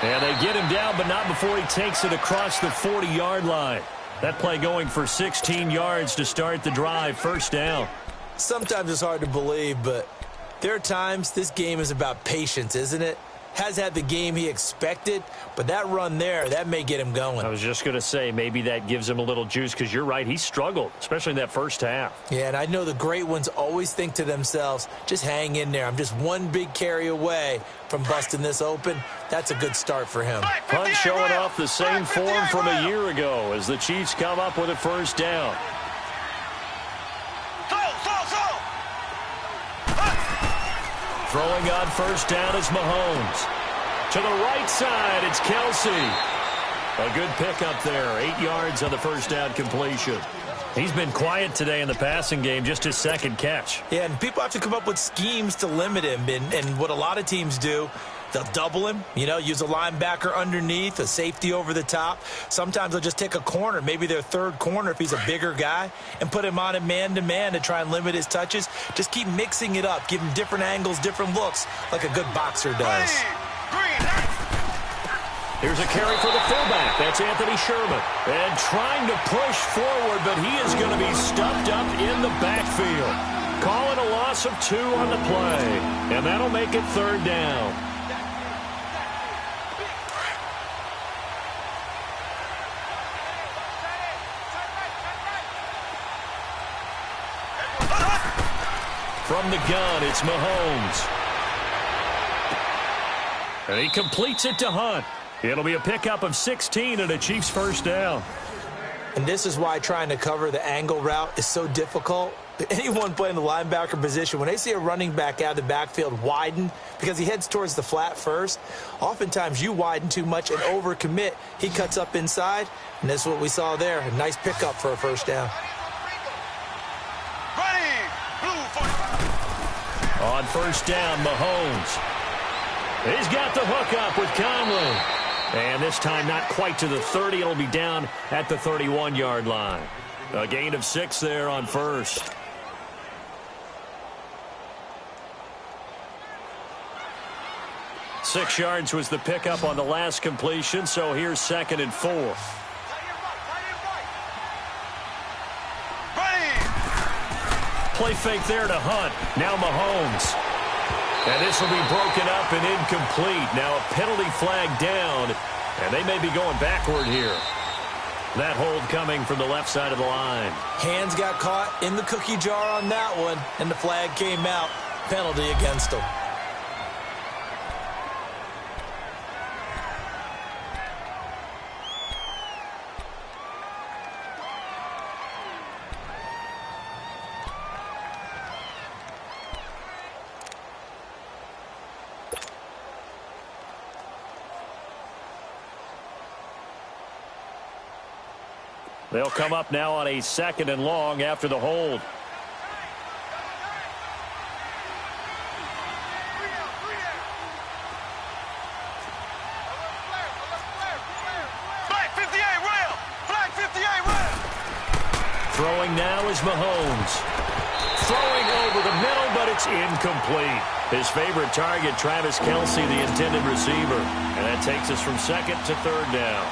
And they get him down, but not before he takes it across the 40-yard line. That play going for 16 yards to start the drive, first down. Sometimes it's hard to believe, but there are times this game is about patience, isn't it? Has had the game he expected, but that run there, that may get him going. I was just going to say, maybe that gives him a little juice, because you're right, he struggled, especially in that first half. Yeah, and I know the great ones always think to themselves, just hang in there. I'm just one big carry away from busting this open. That's a good start for him. Hunt showing off the same form from a year ago as the Chiefs come up with a first down. Throwing on first down is Mahomes. To the right side, it's Kelsey. A good pickup there, 8 yards on the first down completion. He's been quiet today in the passing game, just his second catch. Yeah, and people have to come up with schemes to limit him, and what a lot of teams do, they'll double him, use a linebacker underneath, a safety over the top. Sometimes they'll just take a corner, maybe their third corner if he's a bigger guy, and put him on a man-to-man to try and limit his touches. Just keep mixing it up, give him different angles, different looks, like a good boxer does. Here's a carry for the fullback. That's Anthony Sherman. And trying to push forward, but he is going to be stuffed up in the backfield. Calling a loss of 2 on the play. And that'll make it third down. From the gun, it's Mahomes. And he completes it to Hunt. It'll be a pickup of 16 and a Chiefs first down. And this is why trying to cover the angle route is so difficult. Anyone playing the linebacker position, when they see a running back out of the backfield widen because he heads towards the flat first, oftentimes you widen too much and overcommit. He cuts up inside, and this is what we saw there. A nice pickup for a first down. On first down, Mahomes. He's got the hook up with Conley. And this time not quite to the 30. It'll be down at the 31-yard line. A gain of 6 there on first. Six yards was the pickup on the last completion, so here's 2nd and 4. Play fake there to Hunt. Now Mahomes. And this will be broken up and incomplete. Now a penalty flag down, and they may be going backward here. That hold coming from the left side of the line. Hands got caught in the cookie jar on that one, and the flag came out. Penalty against him. They'll come up now on a 2nd and long after the hold. Flag 58 rail! Flag 58 rail! Throwing now is Mahomes. Throwing over the middle, but it's incomplete. His favorite target, Travis Kelsey, the intended receiver. And that takes us from 2nd to 3rd down.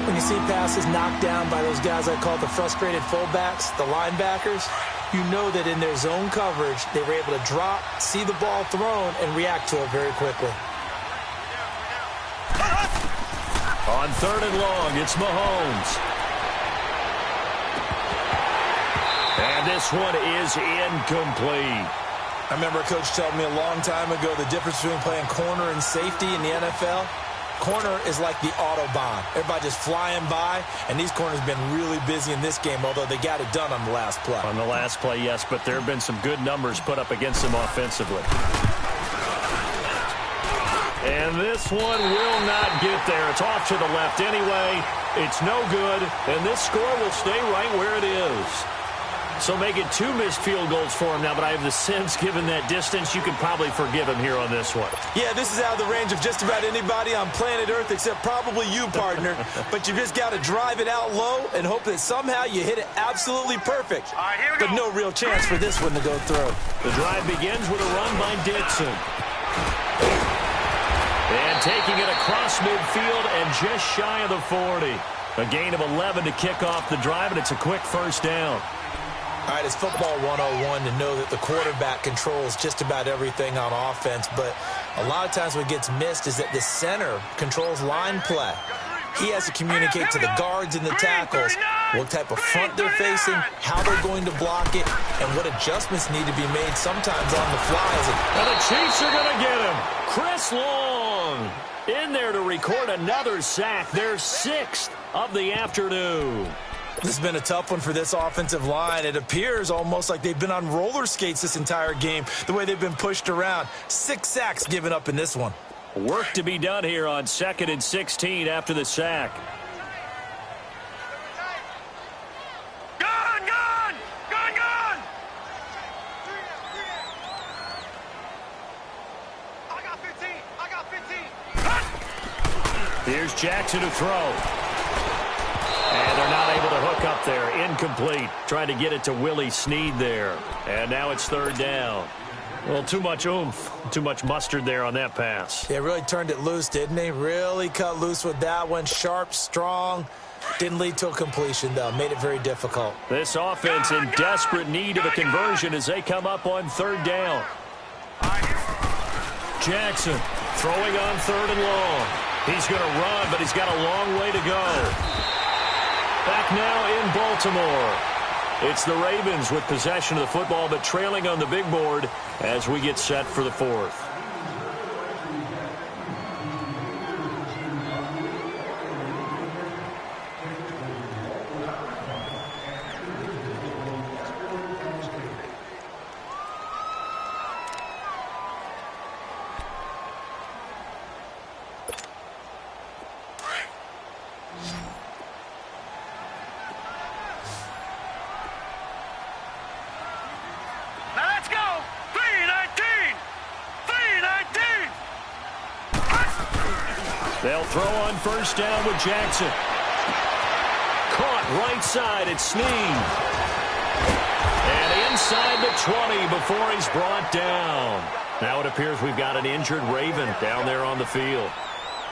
When you see passes knocked down by those guys I call the frustrated fullbacks, the linebackers, you know that in their zone coverage, they were able to drop, see the ball thrown, and react to it very quickly. On 3rd and long, it's Mahomes. And this one is incomplete. I remember a coach telling me a long time ago the difference between playing corner and safety in the NFL. Corner is like the Autobahn. Everybody just flying by, and these corners have been really busy in this game, although they got it done on the last play. On the last play, yes, but there have been some good numbers put up against them offensively. And this one will not get there. It's off to the left anyway. It's no good, and this score will stay right where it is. So make it 2 missed field goals for him now, but I have the sense, given that distance, you could probably forgive him here on this one. Yeah, this is out of the range of just about anybody on planet Earth except probably you, partner. But you just got to drive it out low and hope that somehow you hit it absolutely perfect. All right, here we but go. no real chance for this one to go through. The drive begins with a run by Dixon. And And taking it across midfield and just shy of the 40. A gain of 11 to kick off the drive, and it's a quick first down. All right, it's football 101 to know that the quarterback controls just about everything on offense, but a lot of times what gets missed is that the center controls line play. He has to communicate to the guards and the tackles what type of front they're facing, how they're going to block it, and what adjustments need to be made sometimes on the fly. And the Chiefs are going to get him. Chris Long in there to record another sack, their 6th of the afternoon. This has been a tough one for this offensive line. It appears almost like they've been on roller skates this entire game, the way they've been pushed around. 6 sacks given up in this one. Work to be done here on 2nd and 16 after the sack. Gone, gone, gone, gone. I got 15. I got 15. Here's Jackson to throw. And they're not able to hook up there. Incomplete. Trying to get it to Willie Snead there. And now it's 3rd down. Well, too much oomph, too much mustard there on that pass. They really turned it loose, didn't they? Really cut loose with that one. Sharp, strong. Didn't lead to a completion, though. Made it very difficult. This offense in desperate need of a conversion as they come up on 3rd down. Jackson throwing on 3rd and long. He's going to run, but he's got a long way to go. Back now in Baltimore. It's the Ravens with possession of the football, but trailing on the big board as we get set for the 4th. They'll throw on 1st down with Jackson. Caught right side at Snead. And inside the 20 before he's brought down. Now it appears we've got an injured Raven down there on the field.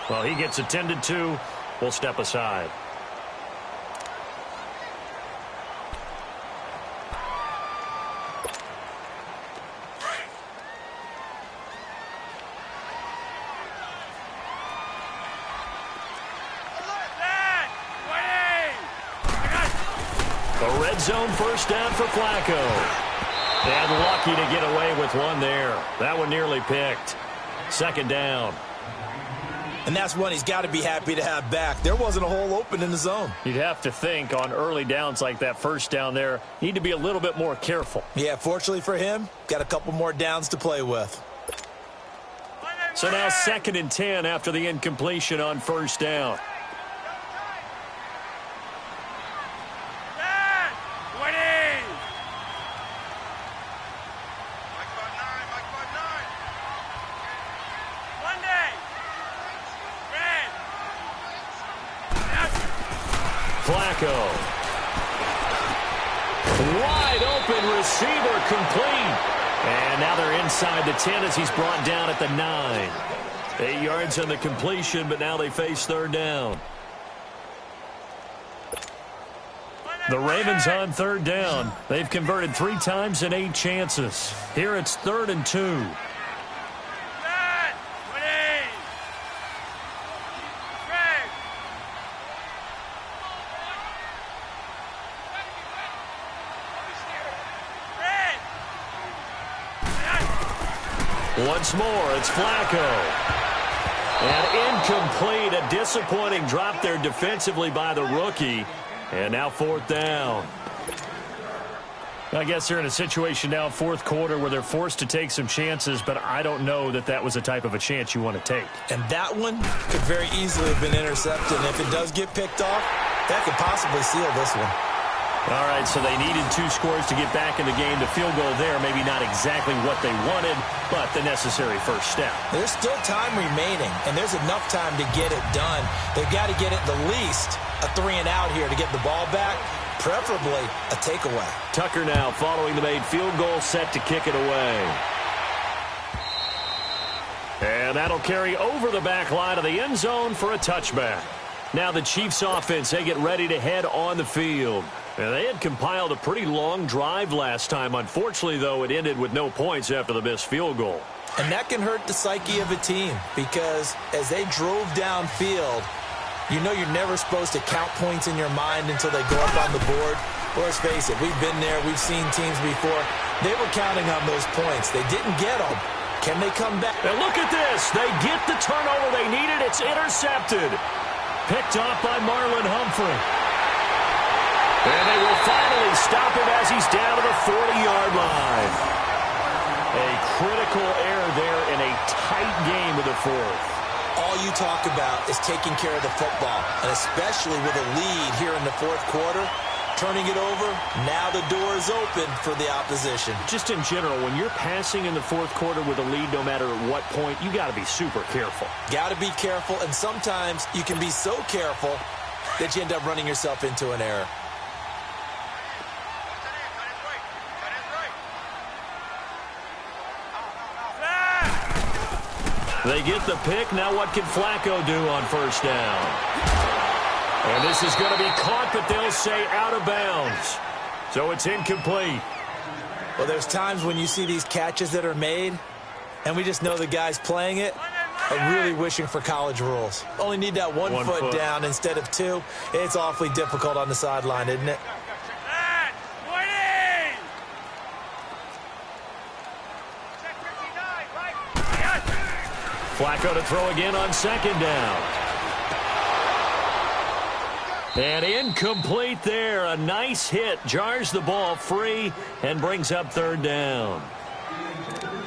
Well, he gets attended to. We'll step aside. Zone 1st down for Flacco. And lucky to get away with one there. That one nearly picked. 2nd down. And that's one he's got to be happy to have back. There wasn't a hole open in the zone. You'd have to think on early downs like that 1st down there, need to be a little bit more careful. Yeah, fortunately for him, got a couple more downs to play with. So now 2nd and 10 after the incompletion on 1st down. Flacco. Wide open receiver complete. And now they're inside the 10 as he's brought down at the 9. 8 yards on the completion, but now they face 3rd down. The Ravens on 3rd down. They've converted 3 times in 8 chances. Here it's 3rd and 2. Once more, it's Flacco. And incomplete, a disappointing drop there defensively by the rookie. And now 4th down. I guess they're in a situation now, 4th quarter, where they're forced to take some chances, but I don't know that that was the type of a chance you want to take. And that one could very easily have been intercepted. And if it does get picked off, that could possibly seal this one. All right, so they needed 2 scores to get back in the game. The field goal there, maybe not exactly what they wanted, but the necessary first step. There's still time remaining, and there's enough time to get it done. They've got to get it the least a 3-and-out here to get the ball back, preferably a takeaway. Tucker now following the made field goal, set to kick it away. And that'll carry over the back line of the end zone for a touchback. Now the Chiefs offense, they get ready to head on the field. And they had compiled a pretty long drive last time. Unfortunately, though, it ended with no points after the missed field goal. And that can hurt the psyche of a team because as they drove downfield, you know you're never supposed to count points in your mind until they go up on the board. Well, let's face it, we've been there. We've seen teams before. They were counting on those points. They didn't get them. Can they come back? And look at this. They get the turnover they needed. It's intercepted. Picked off by Marlon Humphrey. And they will finally stop him as he's down to the 40-yard line. A critical error there in a tight game of the fourth. All you talk about is taking care of the football, and especially with a lead here in the fourth quarter. Turning it over, now the door is open for the opposition. Just in general, when you're passing in the fourth quarter with a lead, no matter at what point, you got to be super careful. Got to be careful, and sometimes you can be so careful that you end up running yourself into an error. They get the pick. Now what can Flacco do on first down? And this is going to be caught, but they'll say out of bounds. So it's incomplete. Well, there's times when you see these catches that are made, and we just know the guys playing it are really wishing for college rules. Only need that one foot down instead of two. It's awfully difficult on the sideline, isn't it? Flacco to throw again on second down. And incomplete there. A nice hit. Jars the ball free and brings up third down.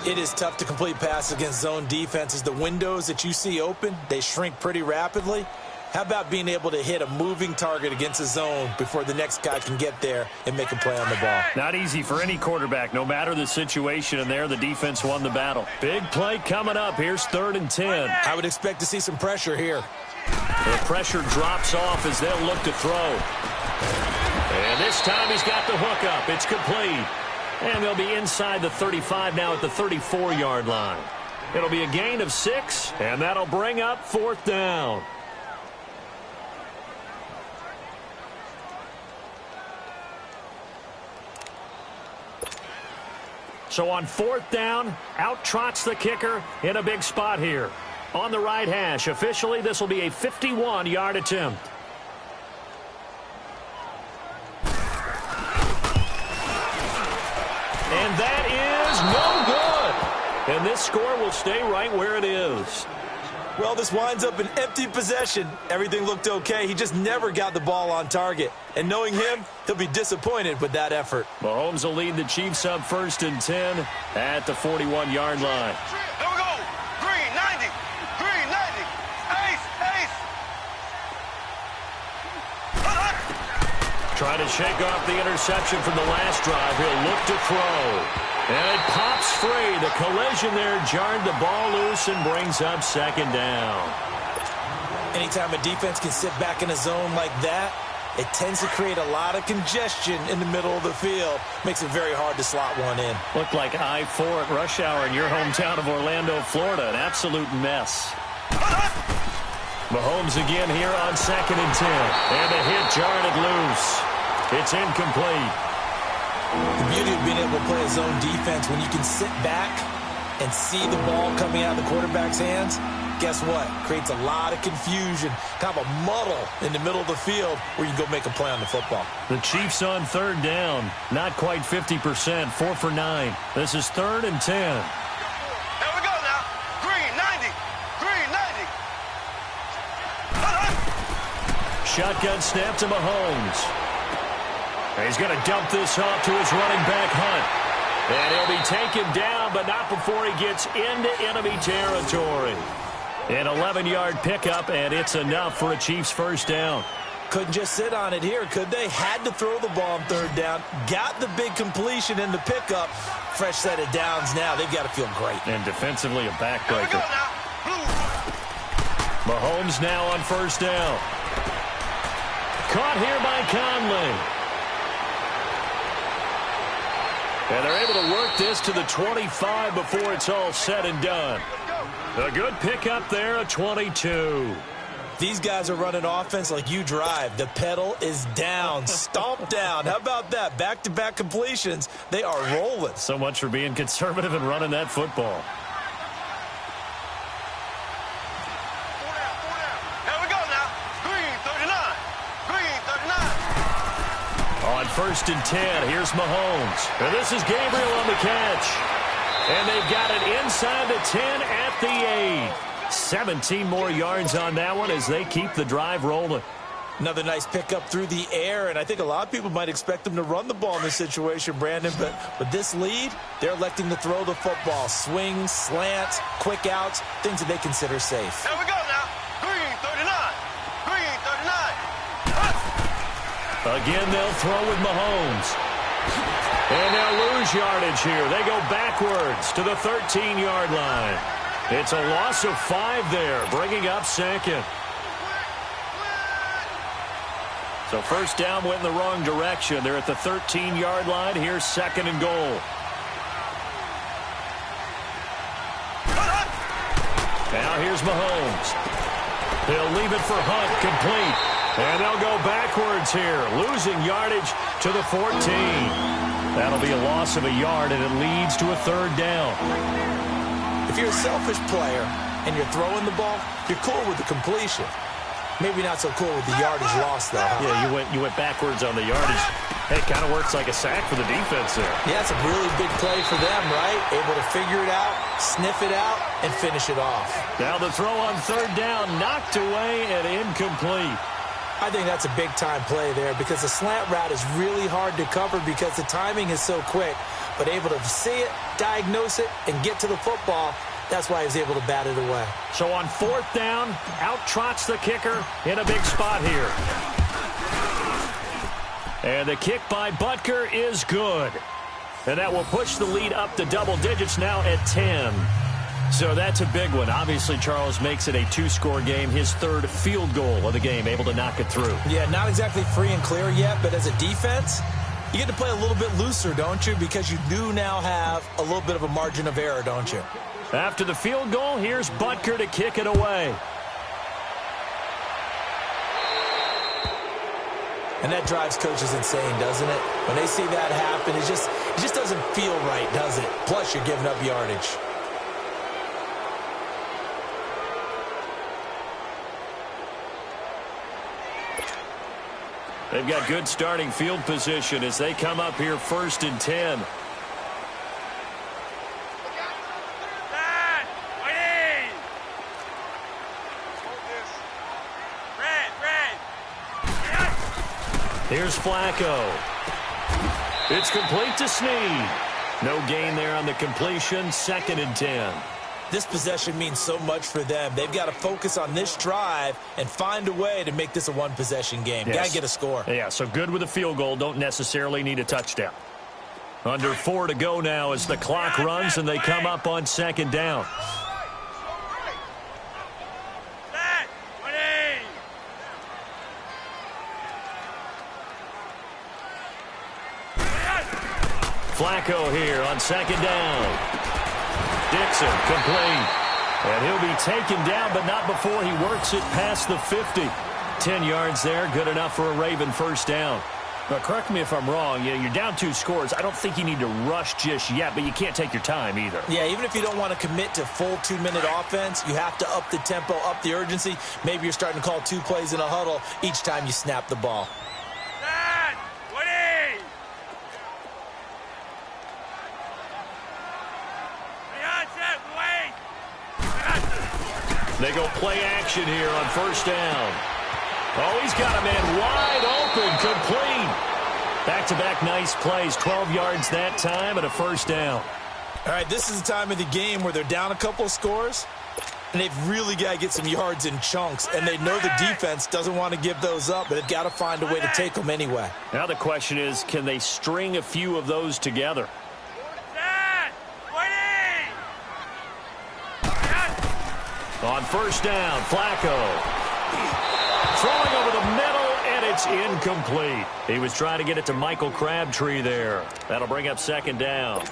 It is tough to complete passes against zone defenses. The windows that you see open, they shrink pretty rapidly. How about being able to hit a moving target against a zone before the next guy can get there and make a play on the ball? Not easy for any quarterback, no matter the situation, and there the defense won the battle. Big play coming up. Here's 3rd and 10. I would expect to see some pressure here. The pressure drops off as they'll look to throw. And this time he's got the hook up. It's complete. And they'll be inside the 35 now at the 34-yard line. It'll be a gain of 6, and that'll bring up 4th down. So on 4th down, out trots the kicker in a big spot here. On the right hash, officially this will be a 51-yard attempt. And that is no good. And this score will stay right where it is. Well, this winds up an empty possession. Everything looked okay. He just never got the ball on target. And knowing him, he'll be disappointed with that effort. Mahomes will lead the Chiefs up 1st and 10 at the 41-yard line. There we go. Green, 90. Green, 90. Ace, ace. Trying to shake off the interception from the last drive. He'll look to throw. And it pops free. The collision there jarred the ball loose and brings up 2nd down. Anytime a defense can sit back in a zone like that, it tends to create a lot of congestion in the middle of the field. Makes it very hard to slot one in. Looked like I-4 at rush hour in your hometown of Orlando, Florida. An absolute mess. Mahomes again here on 2nd and 10. And the hit jarred it loose. It's incomplete. The beauty of being able to play a zone defense when you can sit back and see the ball coming out of the quarterback's hands, guess what? Creates a lot of confusion, kind of a muddle in the middle of the field where you can go make a play on the football. The Chiefs on 3rd down. Not quite 50%. 4 for 9. This is 3rd and 10. There we go now. Green, 90. Green, 90. Shotgun snap to Mahomes. He's going to dump this off to his running back, Hunt. And he'll be taken down, but not before he gets into enemy territory. An 11-yard pickup, and it's enough for a Chiefs 1st down. Couldn't just sit on it here, could they? Had to throw the ball on 3rd down. Got the big completion in the pickup. Fresh set of downs now. They've got to feel great. And defensively a backbreaker. Mahomes now on 1st down. Caught here by Conley. And they're able to work this to the 25 before it's all said and done. A good pickup there, a 22. These guys are running offense like you drive. The pedal is down, stomped down. How about that? Back-to-back completions. They are rolling. So much for being conservative and running that football. Here we go now. Green 39. Green 39. On 1st and 10, here's Mahomes. And this is Gabriel on the catch. And they've got it inside the 10 at the 8. 17 more yards on that one as they keep the drive rolling. Another nice pickup through the air, and I think a lot of people might expect them to run the ball in this situation, Brandon, but with this lead, they're electing to throw the football. Swings, slants, quick outs, things that they consider safe. Here we go now. Green 39. Green 39. Again, they'll throw with Mahomes. And they'll lose yardage here. They go backwards to the 13-yard line. It's a loss of 5 there, bringing up 2nd. So 1st down went in the wrong direction. They're at the 13-yard line. Here's 2nd and goal. Now here's Mahomes. He'll leave it for Hunt, complete. And they'll go backwards here, losing yardage to the 14. That'll be a loss of a yard, and it leads to a 3rd down. If you're a selfish player and you're throwing the ball, you're cool with the completion. Maybe not so cool with the yardage loss, though. Huh? Yeah, you went backwards on the yardage. Hey, it kind of works like a sack for the defense there. Yeah, it's a really big play for them, right? Able to figure it out, sniff it out, and finish it off. Now the throw on 3rd down, knocked away and incomplete. I think that's a big-time play there because the slant route is really hard to cover because the timing is so quick. But able to see it, diagnose it, and get to the football, that's why he was able to bat it away. So on 4th down, out trots the kicker in a big spot here. And the kick by Butker is good. And that will push the lead up to double digits now at 10. So that's a big one. Obviously, Charles makes it a 2-score game. His 3rd field goal of the game, able to knock it through. Yeah, not exactly free and clear yet, but as a defense, you get to play a little bit looser, don't you? Because you do now have a little bit of a margin of error, don't you? After the field goal, here's Butker to kick it away. And that drives coaches insane, doesn't it? When they see that happen, it just doesn't feel right, does it? Plus, you're giving up yardage. They've got good starting field position as they come up here 1st and 10. Here's Flacco. It's complete to Snead. No gain there on the completion. 2nd and 10. This possession means so much for them. They've got to focus on this drive and find a way to make this a one-possession game. Yes. Got to get a score. Yeah, so good with a field goal. Don't necessarily need a touchdown. Under 4 to go now as the clock runs and they come up on 2nd down. Flacco here on 2nd down. Dixon complete. And he'll be taken down, but not before he works it past the 50. 10 yards there, good enough for a Raven 1st down. But correct me if I'm wrong, you're down 2 scores. I don't think you need to rush just yet, but you can't take your time either. Yeah, even if you don't want to commit to full 2-minute offense, you have to up the tempo, up the urgency. Maybe you're starting to call 2 plays in a huddle each time you snap the ball. They go play action here on 1st down. Oh, he's got a man wide open, complete. Back-to-back nice plays, 12 yards that time and a 1st down. All right, this is the time of the game where they're down a couple of scores, and they've really got to get some yards in chunks, and they know the defense doesn't want to give those up, but they've got to find a way to take them anyway. Now the question is, can they string a few of those together? On 1st down, Flacco. Throwing over the middle, and it's incomplete. He was trying to get it to Michael Crabtree there. That'll bring up 2nd down.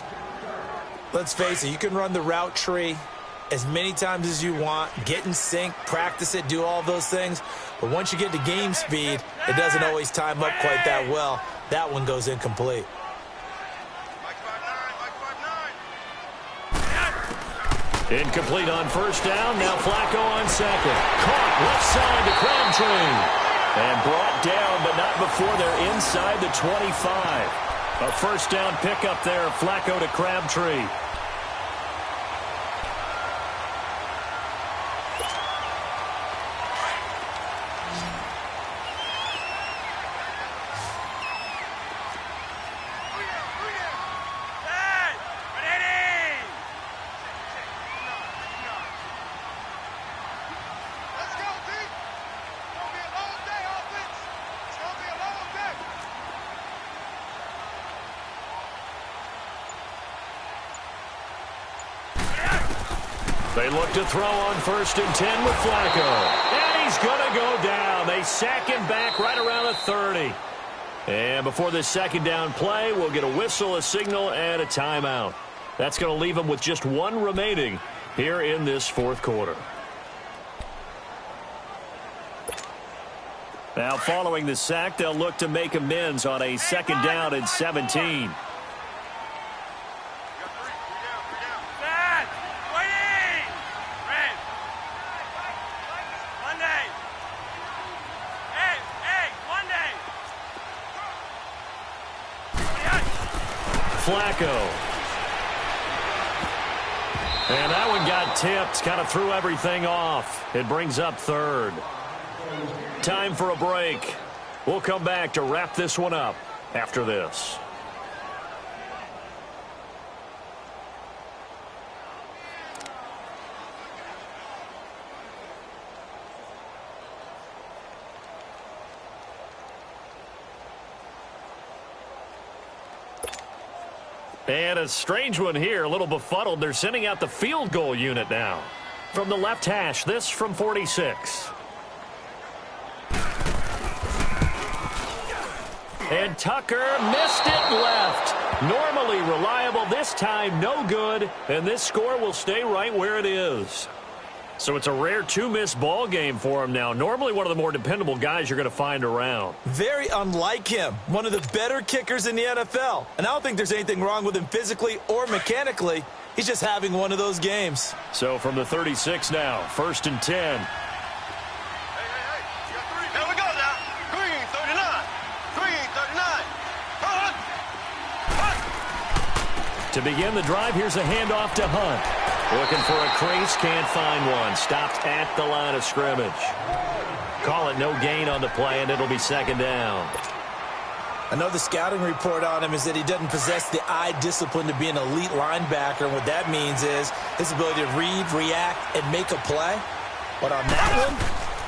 Let's face it, you can run the route tree, as many times as you want, get in sync, practice it, do all those things. But once you get to game speed, it doesn't always time up quite that well. That one goes incomplete. Incomplete on first down. Now Flacco on second. Caught left side to Crabtree. And brought down, but not before they're inside the 25. A first down pickup there. Flacco to Crabtree. They look to throw on 1st and 10 with Flacco. And he's going to go down. They sack him back right around the 30. And before this second down play, we'll get a whistle, a signal, and a timeout. That's going to leave them with just one remaining here in this fourth quarter. Now following the sack, they'll look to make amends on a second down and 17. Flacco. And that one got tipped, kind of threw everything off. It brings up 3rd. Time for a break. We'll come back to wrap this one up after this. And a strange one here, a little befuddled. They're sending out the field goal unit now. From the left hash, this from 46. And Tucker missed it left. Normally reliable, this time no good. And this score will stay right where it is. So it's a rare 2-miss ball game for him now. Normally one of the more dependable guys you're going to find around. Very unlike him. One of the better kickers in the NFL. And I don't think there's anything wrong with him physically or mechanically. He's just having one of those games. So from the 36 now, 1st and 10. Hey. Here we go now. Green, 39. Green, 39. Hunt. To begin the drive, here's a handoff to Hunt. Looking for a crease, can't find one. Stopped at the line of scrimmage. Call it no gain on the play, and it'll be second down. I know the scouting report on him is that he doesn't possess the eye discipline to be an elite linebacker. What that means is his ability to read, react, and make a play. But on that one,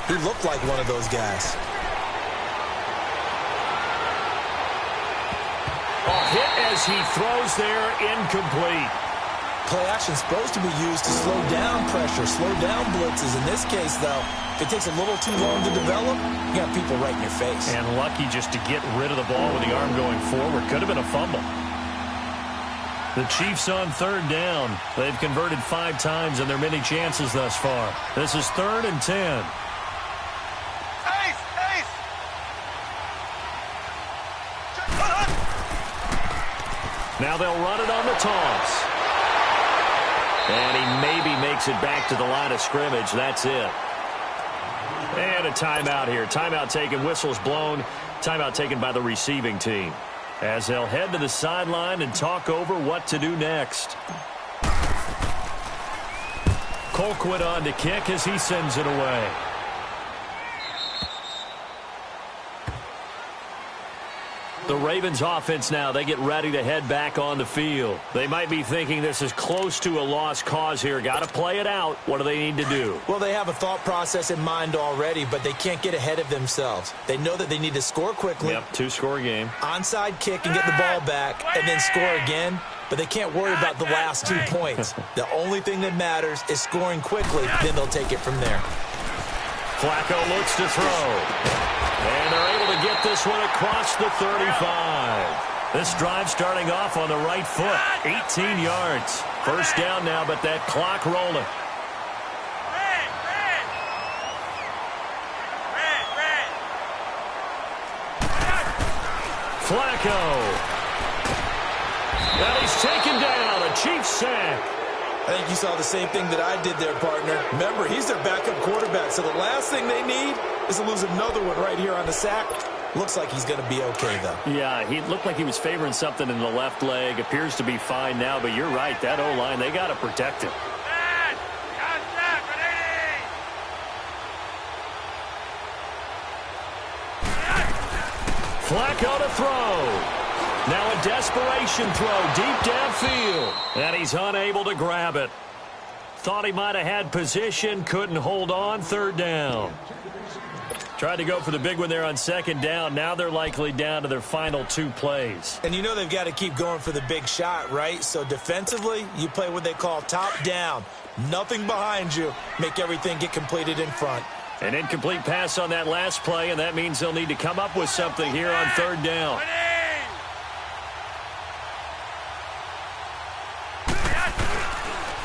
he looked like one of those guys. A hit as he throws there, incomplete. Play action is supposed to be used to slow down pressure, slow down blitzes. In this case, though, if it takes a little too long to develop, you got people right in your face. And lucky just to get rid of the ball with the arm going forward. Could have been a fumble. The Chiefs on 3rd down. They've converted 5 times in their many chances thus far. This is 3rd and 10. Ace! Now they'll run it on the toss. And he maybe makes it back to the line of scrimmage. That's it. And a timeout here. Timeout taken, whistles blown. Timeout taken by the receiving team. As they'll head to the sideline and talk over what to do next. Colquitt on to kick as he sends it away. The Ravens offense now, they get ready to head back on the field. They might be thinking this is close to a lost cause here. Got to play it out. What do they need to do? Well, they have a thought process in mind already, but they can't get ahead of themselves. They know that they need to score quickly. Yep, 2-score game. Onside kick and get the ball back and then score again. But they can't worry about the last 2 points. The only thing that matters is scoring quickly. Then they'll take it from there. Flacco looks to throw. And they're able to get this one across the 35. This drive starting off on the right foot. 18 yards. First down now, but that clock rolling. Flacco. And he's taken down. A Chiefs sack. I think you saw the same thing that I did there, partner. Remember, he's their backup quarterback, so the last thing they need is to lose another one right here on the sack. Looks like he's going to be okay, though. Yeah, he looked like he was favoring something in the left leg. Appears to be fine now, but you're right. That O-line, they got to protect him. Flacco to throw. Now a desperation throw deep downfield. And he's unable to grab it. Thought he might have had position. Couldn't hold on. Third down. Tried to go for the big one there on second down. Now they're likely down to their final 2 plays. And you know they've got to keep going for the big shot, right? So defensively, you play what they call top down. Nothing behind you. Make everything get completed in front. An incomplete pass on that last play, and that means they'll need to come up with something here on third down.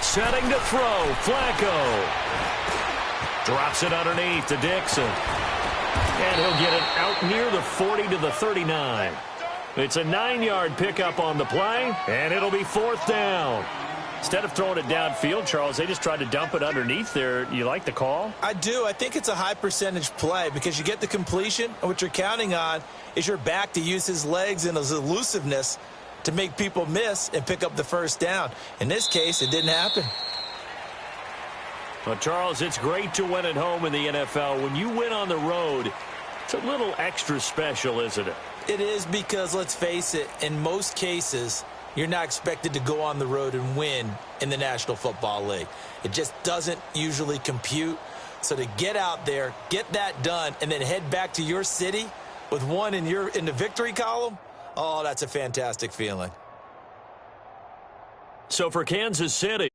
Setting to throw. Flacco. Drops it underneath to Dixon. And he'll get it out near the 40 to the 39. It's a 9-yard pickup on the play, and it'll be 4th down. Instead of throwing it downfield, Charles, they just tried to dump it underneath there. You like the call? I do. I think it's a high percentage play because you get the completion, and what you're counting on is your back to use his legs and his elusiveness to make people miss and pick up the first down. In this case, it didn't happen. Well, Charles, it's great to win at home in the NFL. When you win on the road, it's a little extra special, isn't it? It is because, let's face it, in most cases, you're not expected to go on the road and win in the National Football League. It just doesn't usually compute. So to get out there, get that done, and then head back to your city with one in the victory column, oh, that's a fantastic feeling. So for Kansas City,